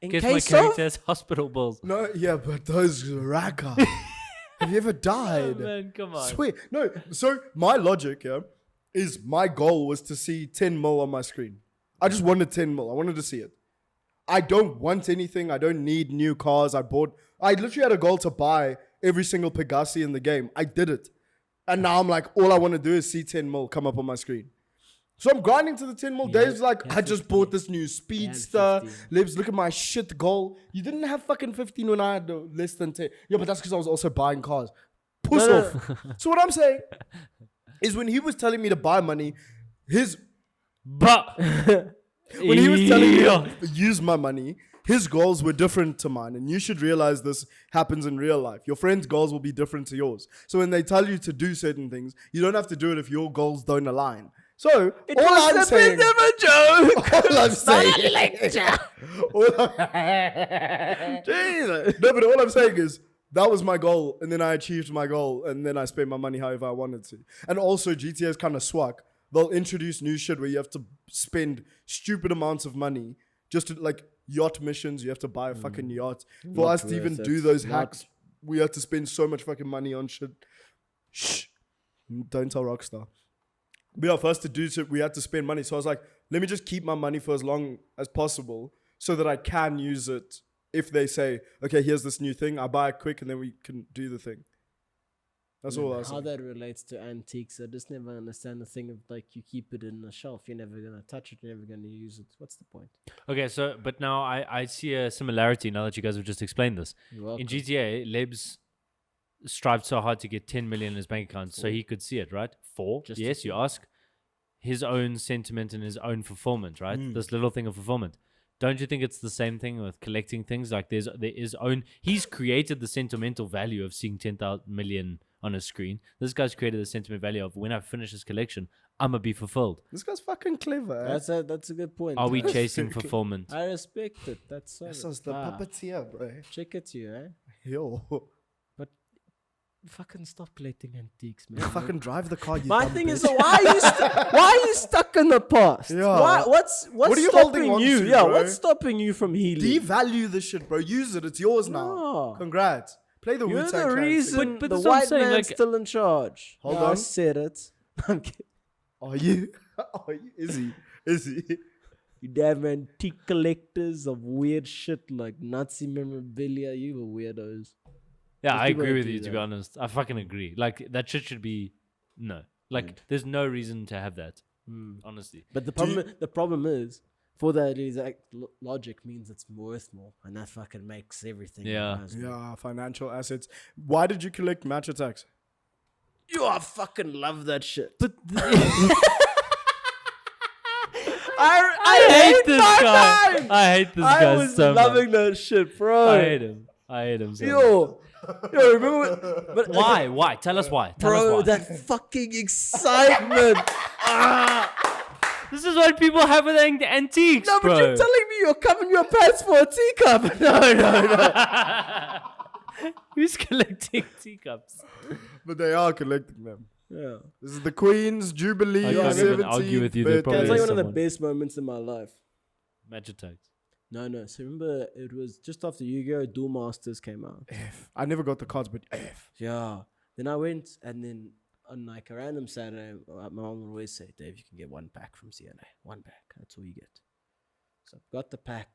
In Guess my case character of? has hospital bills. No, yeah, but those rack up. Have you ever Oh, died? man, come on. Swear. No, so my logic, is my goal was to see 10 mil on my screen. I just wanted 10 mil. I wanted to see it. I don't want anything. I don't need new cars. I literally had a goal to buy every single Pegasi in the game. I did it. And now I'm like, all I want to do is see 10 mil come up on my screen. So I'm grinding to the 10 mil. Yeah, Dave's like, yeah, I just 15. bought this new Speedster. 15. Libs, look at my shit goal. You didn't have fucking 15 when I had less than 10. Yeah, but that's because I was also buying cars. Puss No, off. So what I'm saying is when he was telling me to buy money, But when he was telling me Yeah. to use my money, his goals were different to mine. And you should realize this happens in real life. Your friends' goals will be different to yours. So when they tell you to do certain things, you don't have to do it if your goals don't align. So all I'm saying, of a joke. all I'm saying, no, but all I'm saying is that was my goal, and then I achieved my goal, and then I spent my money however I wanted to. And also, GTA is kind of swag. They'll introduce new shit where you have to spend stupid amounts of money just to like yacht missions. You have to buy a fucking yacht. For Not us to even worth do it. those Not- hacks, we have to spend so much fucking money on shit. Shh, don't tell Rockstar. We are first to do so. We had to spend money, so I was like, let me just keep my money for as long as possible so that I can use it. If they say, okay, here's this new thing, I buy it quick and then we can do the thing. That's all I was How saying. that relates to antiques, I just never understand the thing of like you keep it in a shelf, you're never gonna touch it, you're never gonna use it. What's the point? Okay, so but now I see a similarity now that you guys have just explained this. You're welcome. In GTA, Lebs strived so hard to get 10 million in his bank account so he could see it, right? Just to Yes, see you ask. His own sentiment and his own fulfillment, right? This little thing of fulfillment. Don't you think it's the same thing with collecting things? Like he's created the sentimental value of seeing 10,000 million on a screen. This guy's created the sentiment value of when I finish this collection, I'm gonna be fulfilled. This guy's fucking clever. That's a good point. Are we chasing fulfillment? I respect it. That's so This is the puppeteer, bro. Check it you, eh? Yo. Fucking stop collecting antiques, man. Fucking drive the car, you My dumb thing is, bitch. why are you stuck in the past? Yeah. What's What are you holding stopping on you? to, Yeah, bro? what's stopping you from healing? Devalue the shit, bro. Use it. It's yours now. No. Congrats. Play the You're Wu-Tang the Clan reason thing. But the that's what I'm white saying, man's like- still in charge. Hold Yeah, I on. said it. I'm kidding. Are you? Are you? Is he? Is he? You damn antique collectors of weird shit like Nazi memorabilia. You were weirdos. Yeah, Those I people agree don't with do you, to be that. honest. I fucking agree. Like, that shit should be... No. Like, there's no reason to have that. Honestly. But the problem is, for that exact logic means it's worth more, and that fucking makes everything. Yeah. Yeah, financial assets. Why did you collect match attacks? Yo, I fucking love that shit. But I hate this my guy. time. I hate this I guy was so loving much. that shit, bro. I hate him. I hate him so much. Yo, remember? But Why? Why? Tell us why. Tell bro, us why. that fucking excitement. This is what people have with antiques, No, bro. but you're telling me you're coming your pants for a teacup. No. Who's collecting teacups? But they are collecting them. Yeah. This is the Queen's Jubilee. I can't even argue with you, they're Can I probably tell you one of the someone. best moments in my life? Match attacks. No. So remember, it was just after Yu-Gi-Oh! Duel Masters came out. F. I never got the cards, but F. Yeah. Then I went, and then on like a random Saturday, my mom would always say, Dave, you can get one pack from CNA. One pack. That's all you get. So I got the pack.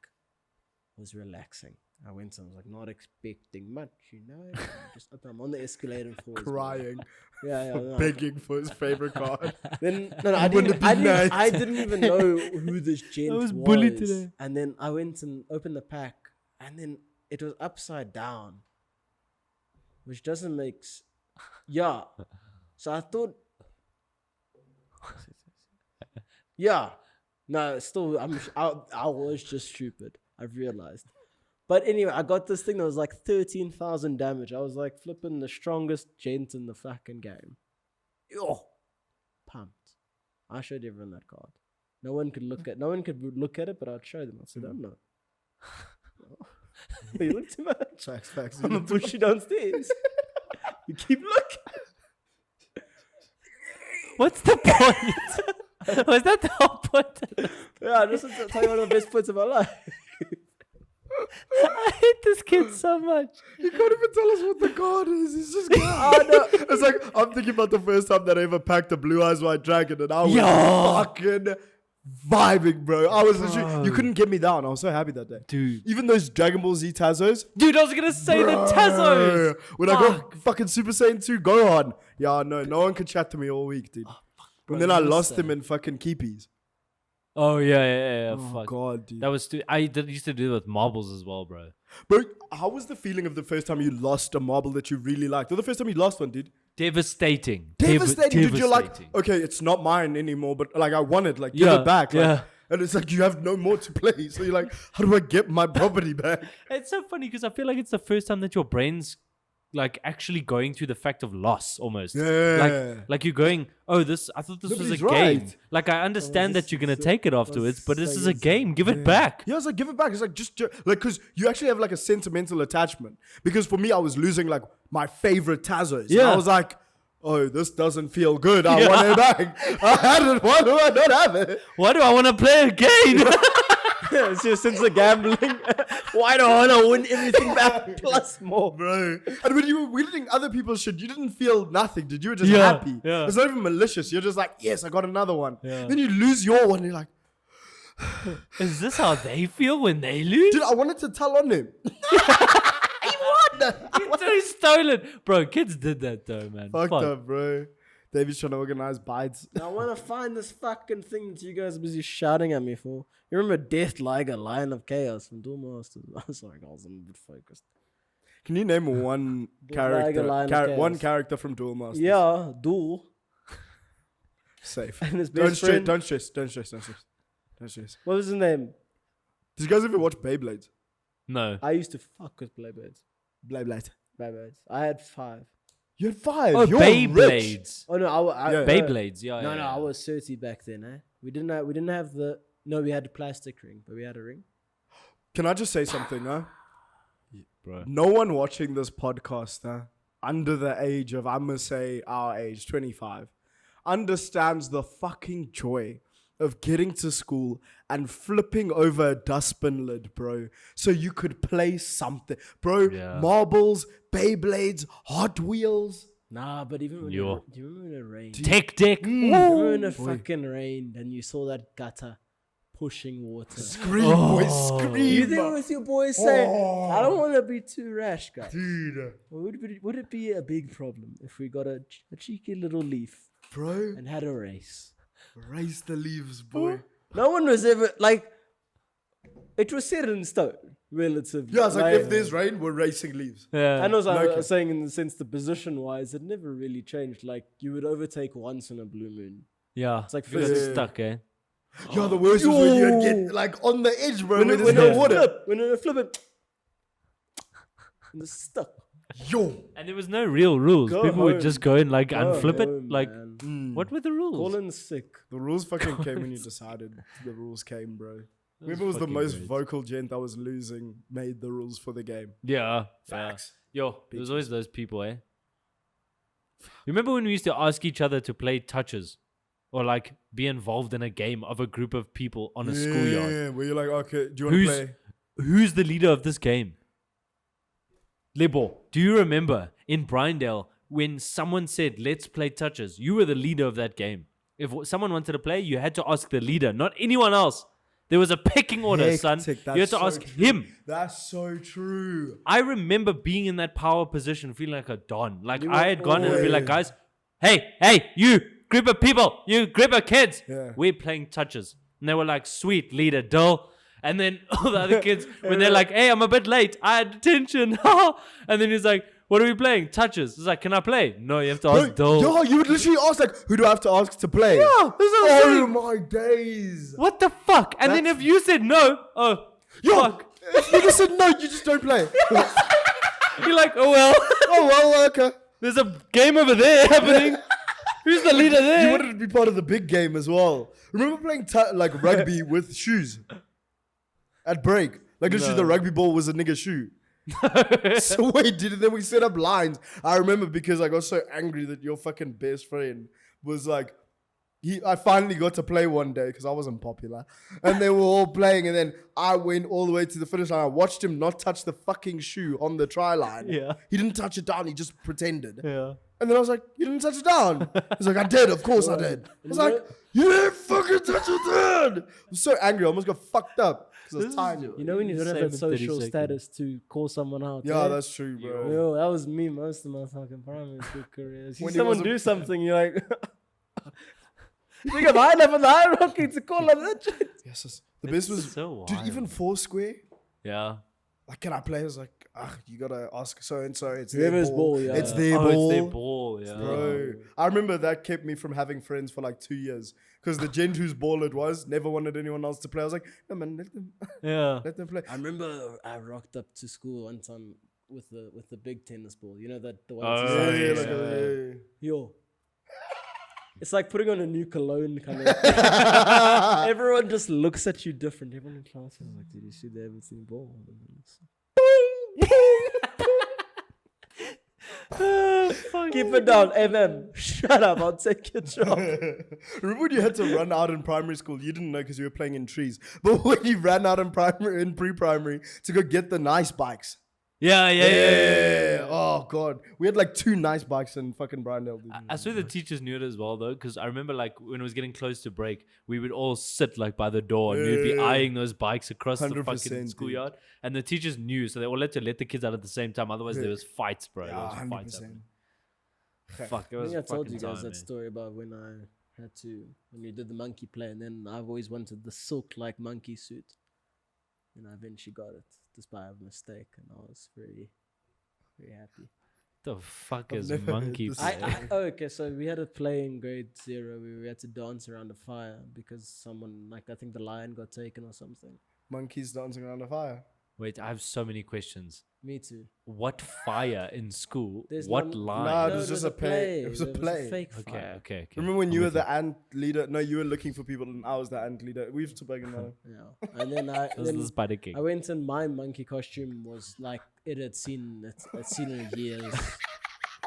Was relaxing. I went and I was like, not expecting much, you know. Just I'm on the escalator floor. Crying. Yeah. No. Begging for his favorite card. Then I Wouldn't didn't, it be nice? I didn't even know who this gent I was. was bullied today. And then I went and opened the pack, and then it was upside down, which doesn't make yeah. So I thought, yeah, no, still I was just stupid. I've realized. But anyway, I got this thing that was like 13,000 damage. I was like flipping the strongest gent in the fucking game. Yo, pumped. I showed everyone that card. No one could look at it, but I'd show them. I said, I don't know. You look too much. Facts. I'm gonna push you downstairs. You keep looking. What's the point? Was that the whole point? Yeah, I just want to tell you one of the best points of my life. I hate this kid so much. You can't even tell us what the card is. He's just Oh, no. It's like, I'm thinking about the first time that I ever packed a Blue Eyes White Dragon, and I was Yo. fucking vibing, bro. I was literally, you couldn't get me down. I was so happy that day. Dude. Even those Dragon Ball Z Tazos. Dude, I was gonna say the Tazos. When I got fucking Super Saiyan 2 Gohan. Yeah, no one could chat to me all week, dude. Bro, And then I you lost missed him that. in fucking keepies. Oh yeah. Oh, Fuck. God, dude. That was used to do that with marbles as well, bro. Bro, how was the feeling of the first time you lost a marble that you really liked? Or the first time you lost one, dude? Devastating. Devastating, dude. You're like, okay, it's not mine anymore, but like I want it, like give it back. Like, yeah. And it's like you have no more to play. So you're like, how do I get my property back? It's so funny because I feel like it's the first time that your brain's like actually going through the fact of loss almost. Yeah. Like you're going, oh, I thought this was Nobody's a game. right. Like I understand that you're gonna take it afterwards, but this like is a it's- game. Give it back. Yeah, it's like, give it back. It's like, just like, because you actually have like a sentimental attachment. Because for me, I was losing like my favorite Tazos. Yeah. And I was like, oh, this doesn't feel good. I want it back. I had it. Why do I not have it? Why do I want to play again? It's just since the gambling. Why do I want to win everything back plus more? Bro. And when you were winning other people's shit, you didn't feel nothing, did you? You were just Yeah, happy. yeah. It's not even malicious. You're just like, yes, I got another one. Yeah. Then you lose your one. You're like, Is this how they feel when they lose? dude, I wanted to tell on him. He stole it. Bro, kids did that though, man. Fucked Fuck. up, bro. David's trying to organize bites. I want to find this fucking thing that you guys are busy shouting at me for. You remember Death Liger, Lion of Chaos from Duel Masters? I'm sorry, guys, I'm a bit focused. Can you name one Lion of Chaos. one character from Duel Masters? Yeah, Duel. Safe. And his Don't best stress, friend. don't stress. What was his name? Did you guys ever watch Beyblades? No. I used to fuck with Beyblades. Beyblade. I had 5. You had 5. Oh, You're rich. Beyblades. Oh no, I Yeah. Beyblades, yeah. No, yeah. I was 30 back then. We didn't have the. No, we had a plastic ring, but we had a ring. Can I just say something, huh? Bro. No one watching this podcast, under the age of, I'm going to say our age, 25, understands the fucking joy of getting to school and flipping over a dustbin lid, bro, so you could play something. Bro, Yeah. marbles, Beyblades, Hot Wheels. Nah, but even when Yo. do you remember when it rained? Tech deck. Remember when it Boy. fucking rained and you saw that gutter pushing water? Scream, Oh. boy, scream. You there with your boys saying, I don't want to be too rash, guys. Dude, Would it be a big problem if we got a cheeky little leaf bro, and had a race? raise the leaves, boy. No one was ever like, it was set in stone, relatively. Yeah, it's like if there's rain, we're racing leaves. Yeah. I know what I Okay. was saying in the sense the position-wise, it never really changed. Like, you would overtake once in a blue moon. Yeah. It's like You got physics. stuck, eh? Yeah, the worst was when you'd get like on the edge, bro. When there's no water. When it flip it, and it's stuck. Yo. And there was no real rules. Go People would just go and like Go unflip it. home, Like, man. what were the rules? Colin's sick. The rules fucking came when you decided the rules came, bro. That Whoever was the fucking most great. vocal gent that was losing made the rules for the game. Yeah. Facts. Yeah. Yo, there was always those people, eh? Remember when we used to ask each other to play touches? Or like be involved in a game of a group of people on a schoolyard? Yeah, where you're like, okay, do you want to play? Who's the leader of this game? Lebo, do you remember in Bryndale when someone said, let's play touches? You were the leader of that game. If someone wanted to play, you had to ask the leader, not anyone else. There was a pecking order, son. Hectic, You had that's to so ask true. him. That's so true. I remember being in that power position, feeling like a don. Like You I were had gone and I'd be like, always- guys, hey, you group of people, you group of kids, Yeah. we're playing touches. And they were like, sweet leader, Dill. And then all the other kids, when they're like, hey, I'm a bit late, I had detention. And then he's like, what are we playing? Touches. He's like, can I play? No, you have to ask Dill. Yo, you would literally ask like, who do I have to ask to play? Yeah, that's what I'm Oh saying. my days. What the fuck? And then if you said no, Yo, fuck. if you just said no, you just don't play. You're like, oh well, Oh well, okay. there's a game over there happening. Who's the leader there? You wanted to be part of the big game as well. Remember playing like rugby with shoes at break? Like literally, No. the rugby ball was a nigga shoe. So wait, then we set up lines. I remember because I got so angry that your fucking best friend was like, I finally got to play one day because I wasn't popular, and they were all playing, and then I went all the way to the finish line. I watched him not touch the fucking shoe on the try line. Yeah. He didn't touch it down. He just pretended. Yeah. And then I was like, you didn't touch it down. He's like, I did. Of course I did. I was like, you didn't fucking touch it down. I was so angry. I almost got fucked up. Because I was tiny. You know when you don't have Same that in 30 social seconds. status to call someone out. Yeah, eh? that's true, bro. Yo, that was me most of my fucking primary school career. See When he someone was a- do something, you're like, you think I'm high enough in the hierarchy to call on that shit? Yes, the best was, so dude, wild. even Foursquare. Yeah. Like, can I play? I was like, you gotta ask so and so. It's Whoever's their ball. ball, yeah. It's their Oh, ball. it's their ball. Yeah. Bro, I remember that kept me from having friends for like 2 years because the gent whose ball it was never wanted anyone else to play. I was like, no man, Yeah. let them play. I remember I rocked up to school one time with the big tennis ball. You know that the one. Oh, that's Yeah, just- like, Yo. It's like putting on a new cologne kind of. Everyone just looks at you different. Everyone in class is like, did you see the everything ball? Keep it down, MM. Shut up, I'll take your job. Remember when you had to run out in primary school? You didn't know because you were playing in trees. But when you ran out in pre-primary to go get the nice bikes. Yeah. Oh god, we had like 2 nice bikes in fucking Bryndale. dude. I swear the teachers knew it as well though, because I remember like when it was getting close to break, we would all sit like by the door and we'd be Yeah. eyeing those bikes across the 100%, fucking dude. schoolyard, and the teachers knew, so they all had to let the kids out at the same time. Otherwise, there was fights, bro. There Yeah, was fights 100%. happening. Fuck, it I was think I told you fucking guys time, that man. story about when I had to, when we did the monkey play, and then I've always wanted the silk-like monkey suit. And I eventually got it, despite a mistake, and I was very, very happy. The fuck I've is never heard monkey this. play? Okay, so we had a play in grade 0 where we had to dance around a fire because someone, like I think the lion got taken or something. Monkeys dancing around a fire. Wait, I have so many questions. Me too. What fire in school? There's What none- line? Nah, it No, was there just a play. It was a There play. fake Okay, fire. okay. Remember when I'm you were with the ant leader? No, you were looking for people and I was the ant leader. We've spoken about it. Yeah. And then That was the Spider King. I went in, my monkey costume was like it had seen in years.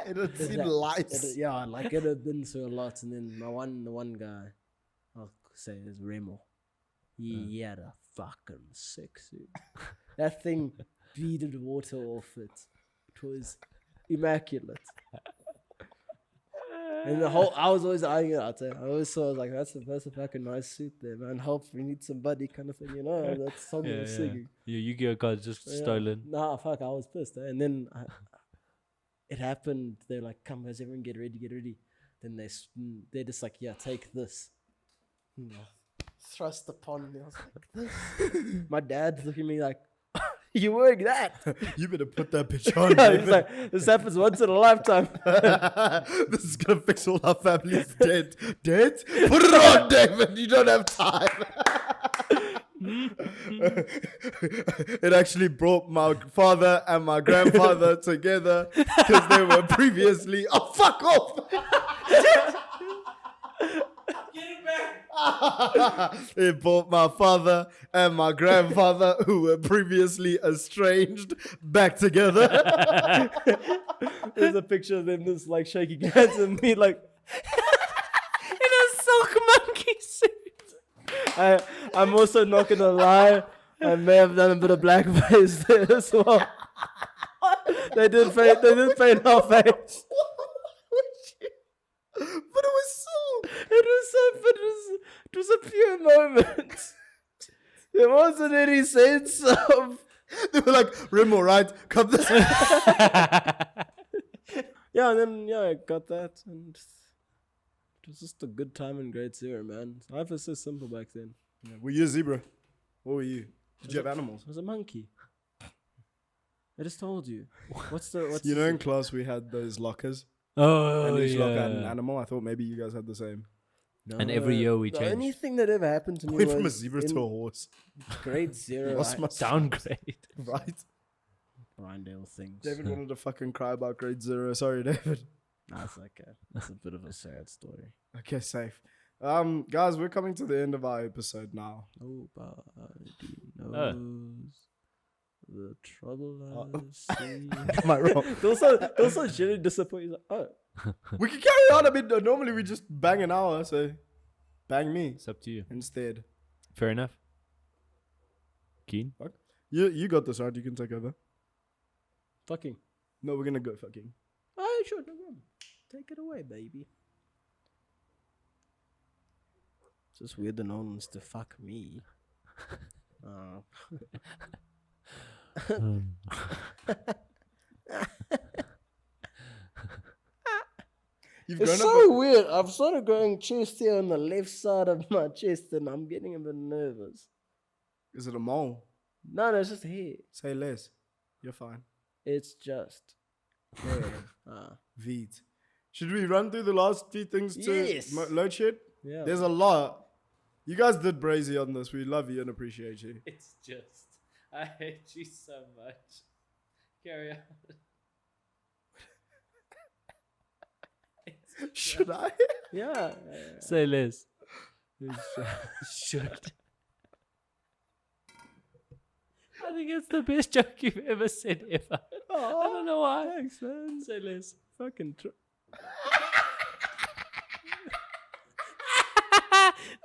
It had Is seen that- lights. Yeah, like it had been through a lot. And then the one guy, I'll say is Remo. He had a fucking sick suit. That thing beaded water off it. It was immaculate. And the whole, I was always eyeing it out there. I always saw, I was like, that's a fucking nice suit there, man. Help, we need somebody kind of thing, you know? That song Yeah, was yeah. singing. Your Yu-Gi-Oh cards just Yeah. stolen. Nah, fuck, I was pissed. And then it happened. They're like, come guys, everyone get ready. Then they're just like, yeah, take this. thrust upon me. I was like, this. My dad's looking at me like, you wearing that? You better put that bitch on, Yeah, David. he's like, this happens once in a lifetime. This is gonna fix all our families' debt. Debt? Put it on, David. You don't have time. It actually brought my father and my grandfather together because they were previously. Oh, fuck off! It brought my father and my grandfather, who were previously estranged, back together. There's a picture of them just like shaking hands and me like in a silk monkey suit. I'm also not gonna lie, I may have done a bit of blackface there as well. They did paint our face. But it was so. It was a pure moment. There wasn't any sense of. They were like, Remo, right? Come this way. Yeah, and then I got that, and it was just a good time in grade 0, man. Life was so simple back then. Yeah, were you a zebra? What were you? Did you have animals? I was a monkey. I just told you. What's You know, in class we had those lockers, Oh, and each locker had an yeah. animal. I thought maybe you guys had the same. And every year we The changed. only thing that ever happened to me Went was from a zebra in to a horse. grade 0. Lost my Downgrade. right. Rindale things. David wanted to fucking cry about grade 0. Sorry, David. That's okay. That's a bit of a sad story. Okay, safe. Guys, we're coming to the end of our episode now. Nobody knows the trouble I see. Am I wrong? Those are really disappointing. Like, oh, We can carry on. I mean, normally we just bang an hour, so bang me It's up to you. instead. Fair enough. Keen? You got this, right? You can take over. fucking. No, we're gonna go fucking. Oh, sure, no problem. Take it away, baby. It's just weird that no one wants to fuck me. You've It's grown up. so weird. I've started growing chest hair on the left side of my chest, and I'm getting a bit nervous. Is it a mole? No, it's just hair. Say less. You're fine. It's just hair. Veet. Should we run through the last few things to Yes. load shit? Yeah. There's a lot. You guys did brazy on this. We love you and appreciate you. It's just, I hate you so much. Carry on. Should I? Yeah. Say less. Should. I think it's the best joke you've ever said ever. I don't know why. Thanks, man. Say less. Fucking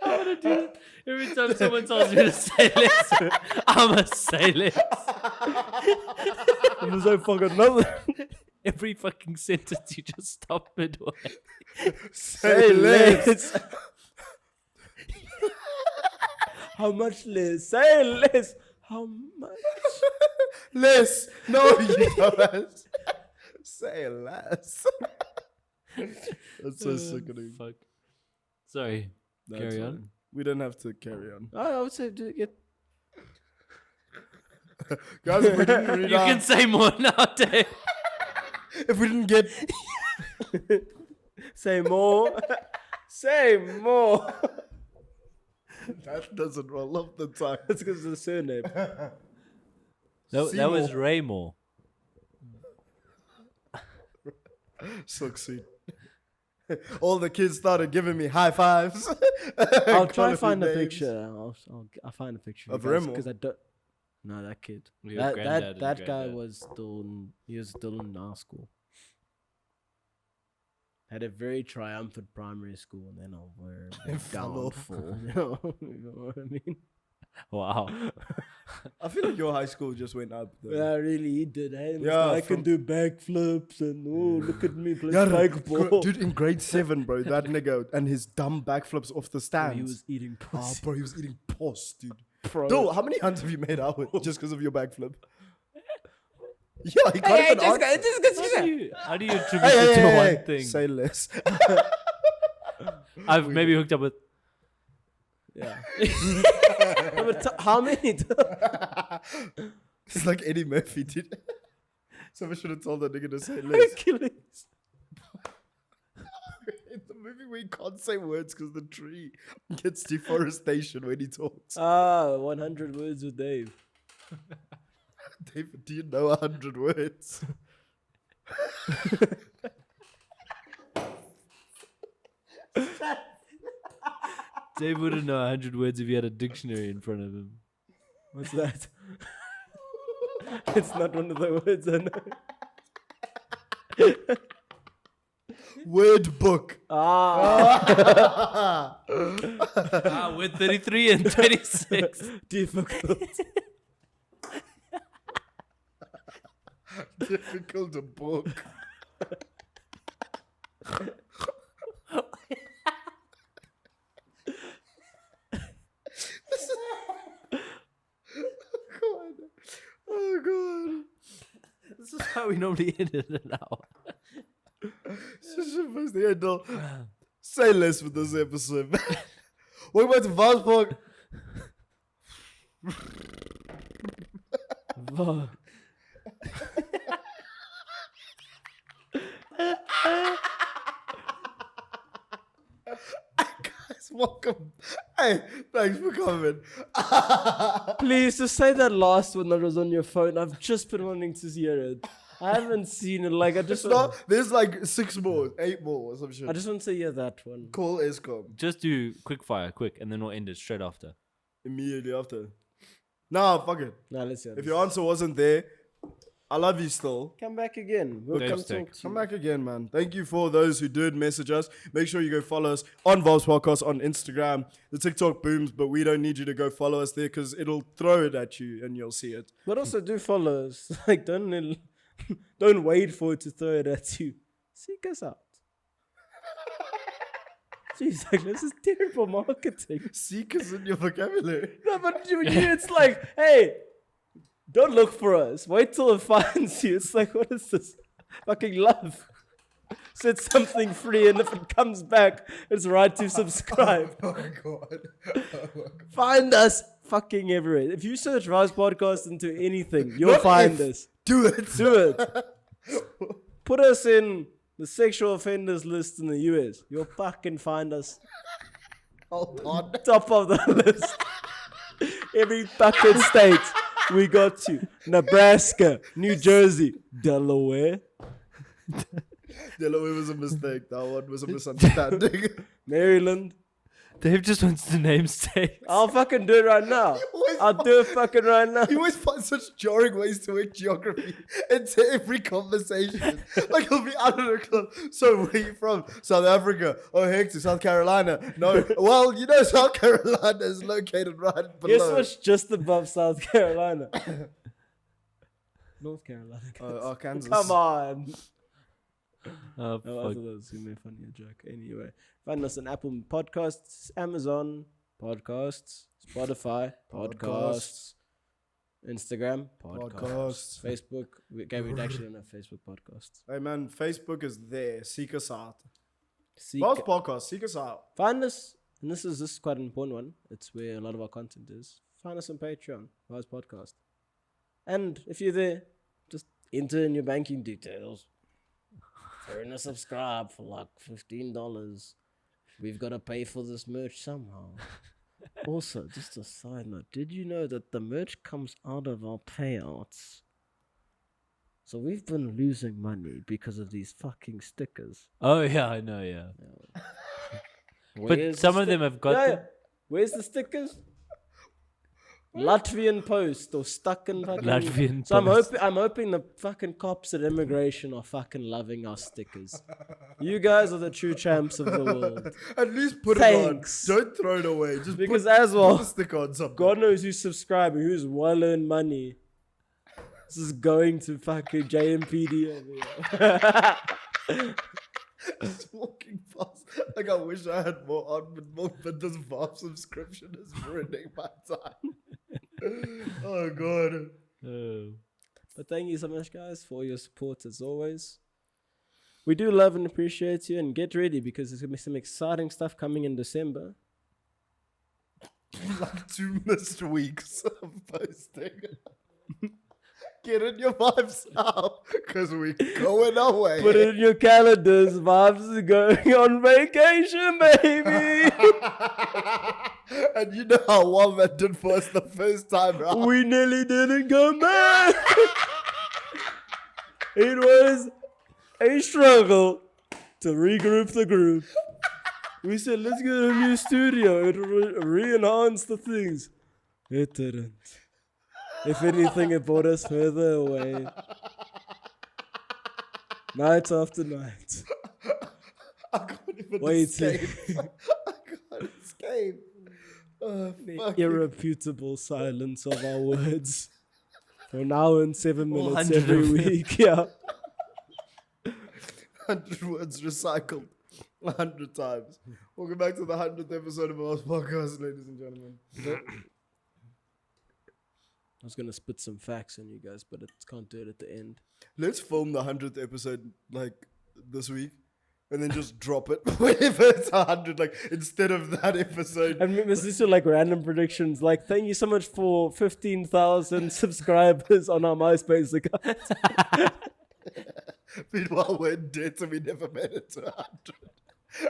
I want to do it. Every time someone tells me to say less, I'm going to say less. There's no fucking nothing. Every fucking sentence you just stop midway. Say less. How much less? Say less. How much? Less. No, you don't. Say less. That's so sickening. Fuck. Sorry. That's Carry on. fine. We don't have to carry on. I would say do it. Guys, if we didn't read You out, can say more now, Dave. if we didn't get Say more. Say more. that doesn't roll off the tongue. That's because of the surname. That was Raymore. Succeed. All the kids started giving me high fives. I'll try Calling to find me a names. picture. I'll find a picture Of Remo? because I don't. No, that kid. Your That granddad and guy granddad. was still in our school. Had a very triumphant primary school, and then a fell off. downfall. You know what I mean? Wow. I feel like your high school just went up. Though. Yeah, really, he did. Hey, Yeah, I can from- do backflips, and look at me play Yeah, spikeball. dude, in grade 7, bro, that nigga and his dumb backflips off the stands. He was eating Oh, pussy. bro, he was eating pus, dude. Bro. Dude, how many hands have you made out with just because of your backflip? Yeah, he can't even answer. How do you attribute it to one thing? Say less. I've maybe hooked up with. Yeah. No, but how many? It's like Eddie Murphy did. Someone should have told that nigga to say less. Hercules. In the movie where he can't say words because the tree gets deforestation when he talks. 100 words with Dave. David, do you know 100 words? Dave wouldn't know 100 words if he had a dictionary in front of him. What's that? It's not one of the words I know. Word book. With 33 and 26. Difficult. Difficult book. Oh god. This is how we normally end it an hour. Say less with this episode. Welcome back to Vaabs Podcast. Guys, welcome. Hey, thanks for coming. Please just say that last one that was on your phone. I've just been wanting to hear it. I haven't seen it. Like There's like 8 more or some shit. I just want to hear that one. Call ESCOM Just do quick fire, quick, and then we'll end it straight after. immediately after. Nah, fuck it. Nah, let's hear If this. your answer wasn't there, I love you still. Come back again. We'll Dave's come take. talk to Come you. back again, man. Thank you for those who did message us. Make sure you go follow us on Vaabs Podcast on Instagram. The TikTok booms, but we don't need you to go follow us there because it'll throw it at you and you'll see it. But also do follow us. Like don't wait for it to throw it at you. Seek us out. Jeez, like this is terrible marketing. Seek us in your vocabulary. No, but it's like, hey, don't look for us. Wait till it finds you. It's like, what is this? Fucking love. Set something free, and if it comes back, it's right to subscribe. Oh my god. Find us fucking everywhere. If you search Vaabs Podcast into anything, you'll Not find if. us. Do it. Do it. Put us in the sexual offenders list in the US. You'll fucking find us. Hold on. Top of the list. Every fucking state. We got you. Nebraska, New Jersey, Delaware, Delaware was a mistake. That one was a misunderstanding. Maryland. Dave just wants to name states. I'll fucking do it right now. I'll do it fucking right now. You always find such jarring ways to work geography into every conversation. Like he'll be out of the club. So where are you from? South Africa. Oh, heck, to South Carolina. No. Well, you know South Carolina is located right below. Guess what's just above South Carolina? North Carolina. Oh, Kansas. Come on. Oh, Oh, I fuck. thought that was going to be a funnier joke. Anyway, find us on Apple Podcasts, Amazon Podcasts, Spotify Podcasts, Instagram Podcasts, Facebook. We actually don't have Facebook Podcasts. Hey man, Facebook is there. Seek us out. Seek- Vaabs Podcast. Seek us out. Find us, and this is quite an important one. It's where a lot of our content is. Find us on Patreon, Vaabs Podcast. And if you're there, just enter in your banking details. Throw in a subscribe for like $15. We've got to pay for this merch somehow. Also, just a side note, did you know that the merch comes out of our payouts? So we've been losing money because of these fucking stickers. Oh, yeah, I know, yeah. But Where's some the of them have got Yeah, them. yeah. Where's the stickers? Latvian Post or stuck in fucking Latvian So Post. I'm hoping the fucking cops at immigration are fucking loving our stickers. You guys are the true champs of the world. At least put Thanks. it on. Don't throw it away. Just Because put, as well, put a sticker on something. God knows who's subscribing, who's well earned money. This is going to fucking JMPD over here. Just walking past. Like I wish I had more almond milk, but this Vaabs subscription is ruining my time. Oh god. Oh. But thank you so much, guys, for your support as always. We do love and appreciate you, and get ready because there's going to be some exciting stuff coming in December. like 2 missed weeks of posting. Get in your vibes now, because we're going away. Put it in your calendars. Vaabs is going on vacation, baby. And you know how well that did for us the first time, right? We nearly didn't come back. It was a struggle to regroup the group. We said, let's get a new studio. It'll re-enhance the things. It didn't. If anything, it brought us further away. Night after night. I can't even Waiting. escape. I can't escape. Oh, The irrefutable silence of our words. For an hour and 7 minutes every week. Yeah. 100 words recycled 100 times. Welcome back to the 100th episode of Vaabs Podcast, ladies and gentlemen. I was going to spit some facts on you guys, but I can't do it at the end. Let's film the 100th episode like this week and then just drop it whenever it's 100, like instead of that episode. And these are like random predictions. Like, thank you so much for 15,000 subscribers on our MySpace account. Meanwhile, we're in debt and we never made it to 100.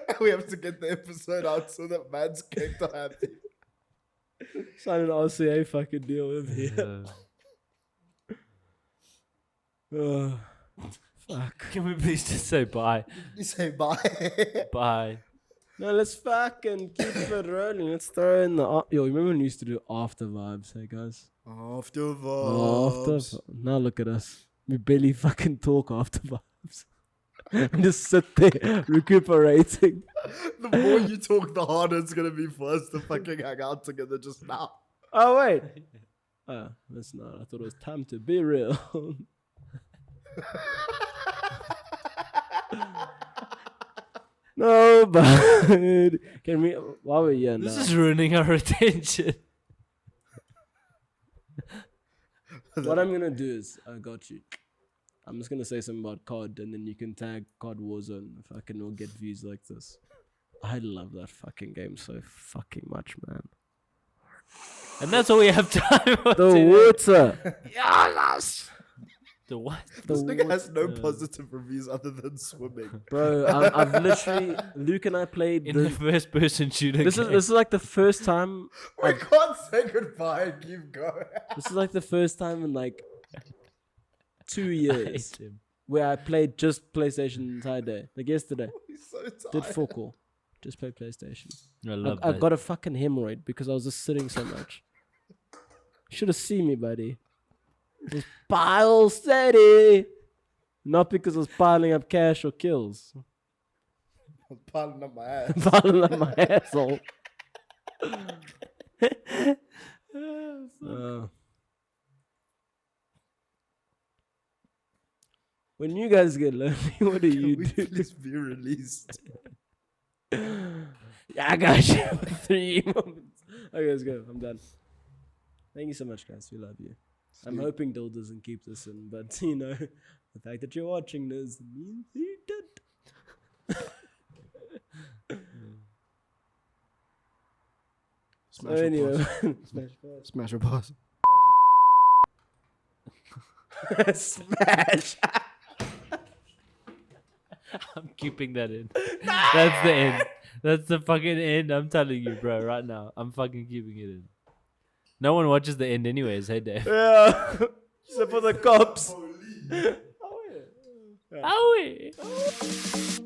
And we have to get the episode out so that man's kept happy. Sign an RCA fucking deal with here. Oh, fuck. Can we please just say bye? You say bye. Bye. No, let's fucking keep it rolling. Let's throw in the... Yo, remember when we used to do after vibes, hey guys? After Vaabs. Now look at us. We barely fucking talk after vibes. And just sit there recuperating. The more you talk, the harder it's going to be for us to fucking hang out together just now. Oh, wait. Oh, that's not. I thought it was time to be real. No, but can we? While we're here This now, is ruining our attention. what I'm gonna do is, I got you. I'm just gonna say something about COD, and then you can tag COD Warzone if I can all get views like this. I love that fucking game so fucking much, man. And that's all we have time for The today. water. The what? This nigga has no positive reviews other than swimming. Bro, I've literally Luke and I played In the first person shooter This is like the first time. We can't say goodbye and keep going. This is like the first time in like 2 I years hate him. where I played just PlayStation the entire day. Like yesterday, He's so tired. did fuck all. Just play PlayStation. I love I that. got a fucking hemorrhoid because I was just sitting so much. Should have seen me, buddy. It was pile steady. Not because I was piling up cash or kills. I'm piling up my ass. Piling up my asshole. When you guys get lonely, what do you we do? please be released? Yeah, I got you. 3 moments. Okay, let's go. I'm done. Thank you so much, guys. We love you. I'm hoping Dill doesn't keep this in, but you know, the fact that you're watching this means he did. Smash So or anyway, pass? Smash or pass? smash. I'm keeping that in. That's the end. That's the fucking end. I'm telling you, bro, right now. I'm fucking keeping it in. No one watches the end anyways, hey Dave. Yeah, except for the cops. Oh, yeah.